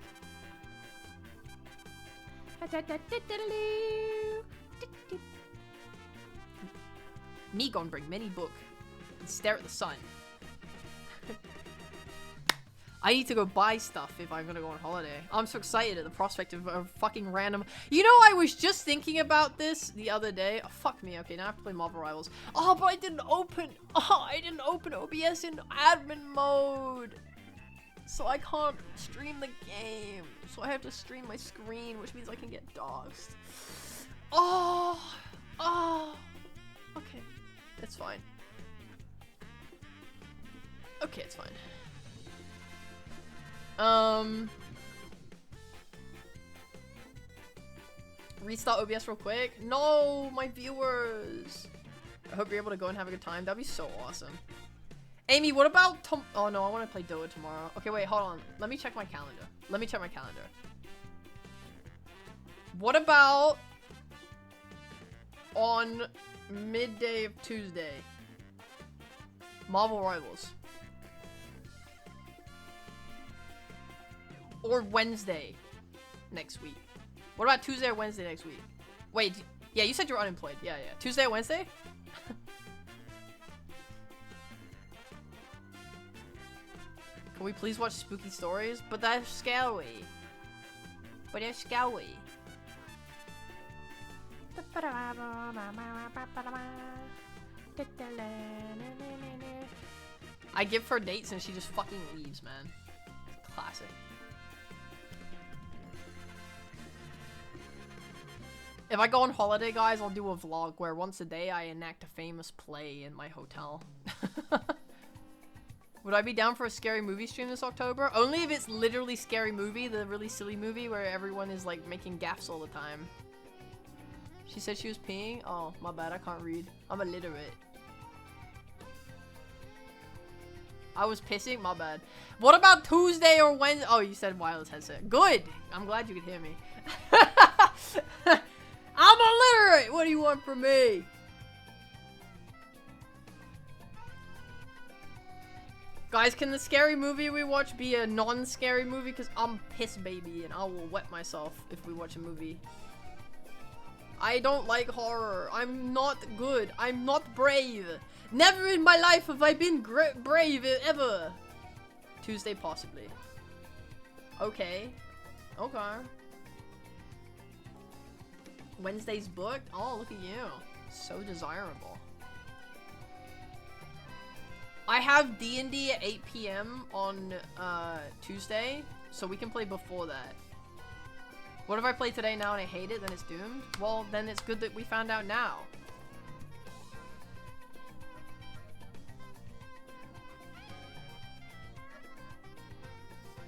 Me gonna bring many book and stare at the sun. I need to go buy stuff if I'm gonna go on holiday. I'm so excited at the prospect of a fucking random... You know, I was just thinking about this the other day. Oh, fuck me. Okay, now I have to play Marvel Rivals. Oh, but I didn't open OBS in admin mode. So I can't stream the game. So I have to stream my screen, which means I can get doxed. Oh. Okay. It's fine. Okay, it's fine. Restart OBS real quick. No, my viewers. I hope you're able to go and have a good time. That'd be so awesome. Amy, what about oh no, I want to play Dota tomorrow. Okay, wait, hold on. Let me check my calendar. What about on midday of Tuesday. Marvel Rivals. Or Wednesday next week. What about Tuesday or Wednesday next week? Wait, yeah, you said you're unemployed. Yeah. Tuesday or Wednesday? Can we please watch spooky stories? But they're scary. I give her dates and she just fucking leaves, man. Classic. If I go on holiday, guys, I'll do a vlog where once a day I enact a famous play in my hotel. Would I be down for a scary movie stream this October? Only if it's literally Scary Movie, the really silly movie where everyone is like making gaffes all the time. She said she was peeing? Oh, my bad, I can't read. I'm illiterate. I was pissing? My bad. What about Tuesday or Wednesday? Oh, you said wireless headset. Good! I'm glad you could hear me. I'm illiterate! What do you want from me? Guys, can the scary movie we watch be a non-scary movie? Because I'm piss baby and I will wet myself if we watch a movie. I don't like horror. I'm not good. I'm not brave. Never in my life have I been brave ever. Tuesday, possibly. Okay. Okay. Wednesday's booked? Oh, look at you. So desirable. I have D&D at 8 p.m. on Tuesday, so we can play before that. What if I play today now and I hate it, then it's doomed? Well, then it's good that we found out now.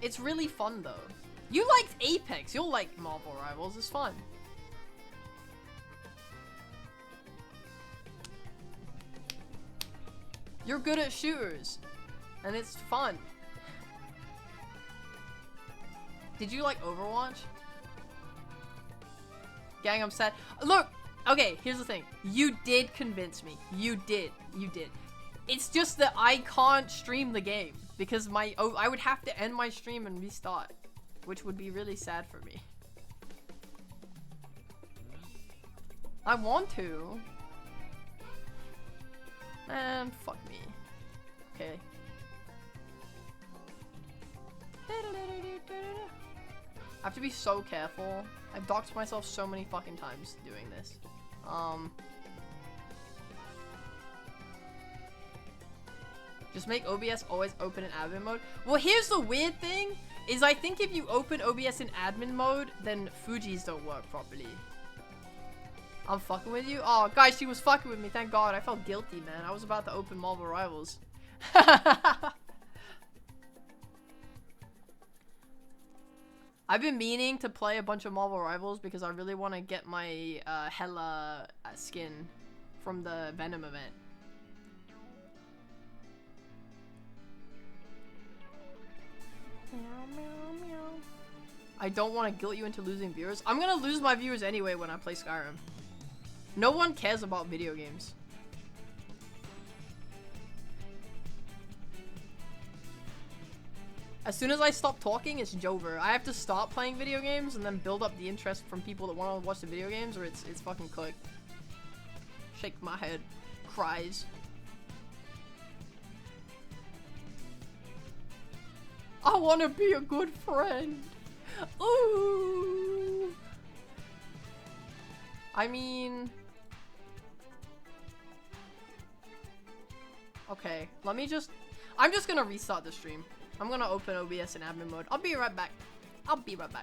It's really fun, though. You liked Apex. You'll like Marvel Rivals. It's fun. You're good at shooters. And it's fun. Did you like Overwatch? Gang, I'm sad. Look! Okay, here's the thing. You did convince me. You did. You did. It's just that I can't stream the game. Because I would have to end my stream and restart. Which would be really sad for me. I want to. Man, fuck me. Okay. I have to be so careful. I've doxed myself so many fucking times doing this. Just make OBS always open in admin mode. Well, here's the weird thing, is I think if you open OBS in admin mode, then Fuji's don't work properly. I'm fucking with you? Oh, guys, she was fucking with me. Thank God. I felt guilty, man. I was about to open Marvel Rivals. I've been meaning to play a bunch of Marvel Rivals because I really want to get my Hela skin from the Venom event. I don't want to guilt you into losing viewers. I'm gonna lose my viewers anyway when I play Skyrim. No one cares about video games. As soon as I stop talking, it's Jover. I have to stop playing video games and then build up the interest from people that want to watch the video games, or it's fucking cooked. Shake my head. Cries. I want to be a good friend. Ooh. I mean... Okay, let me just... I'm just gonna restart the stream. I'm gonna open OBS in admin mode. I'll be right back. I'll be right back.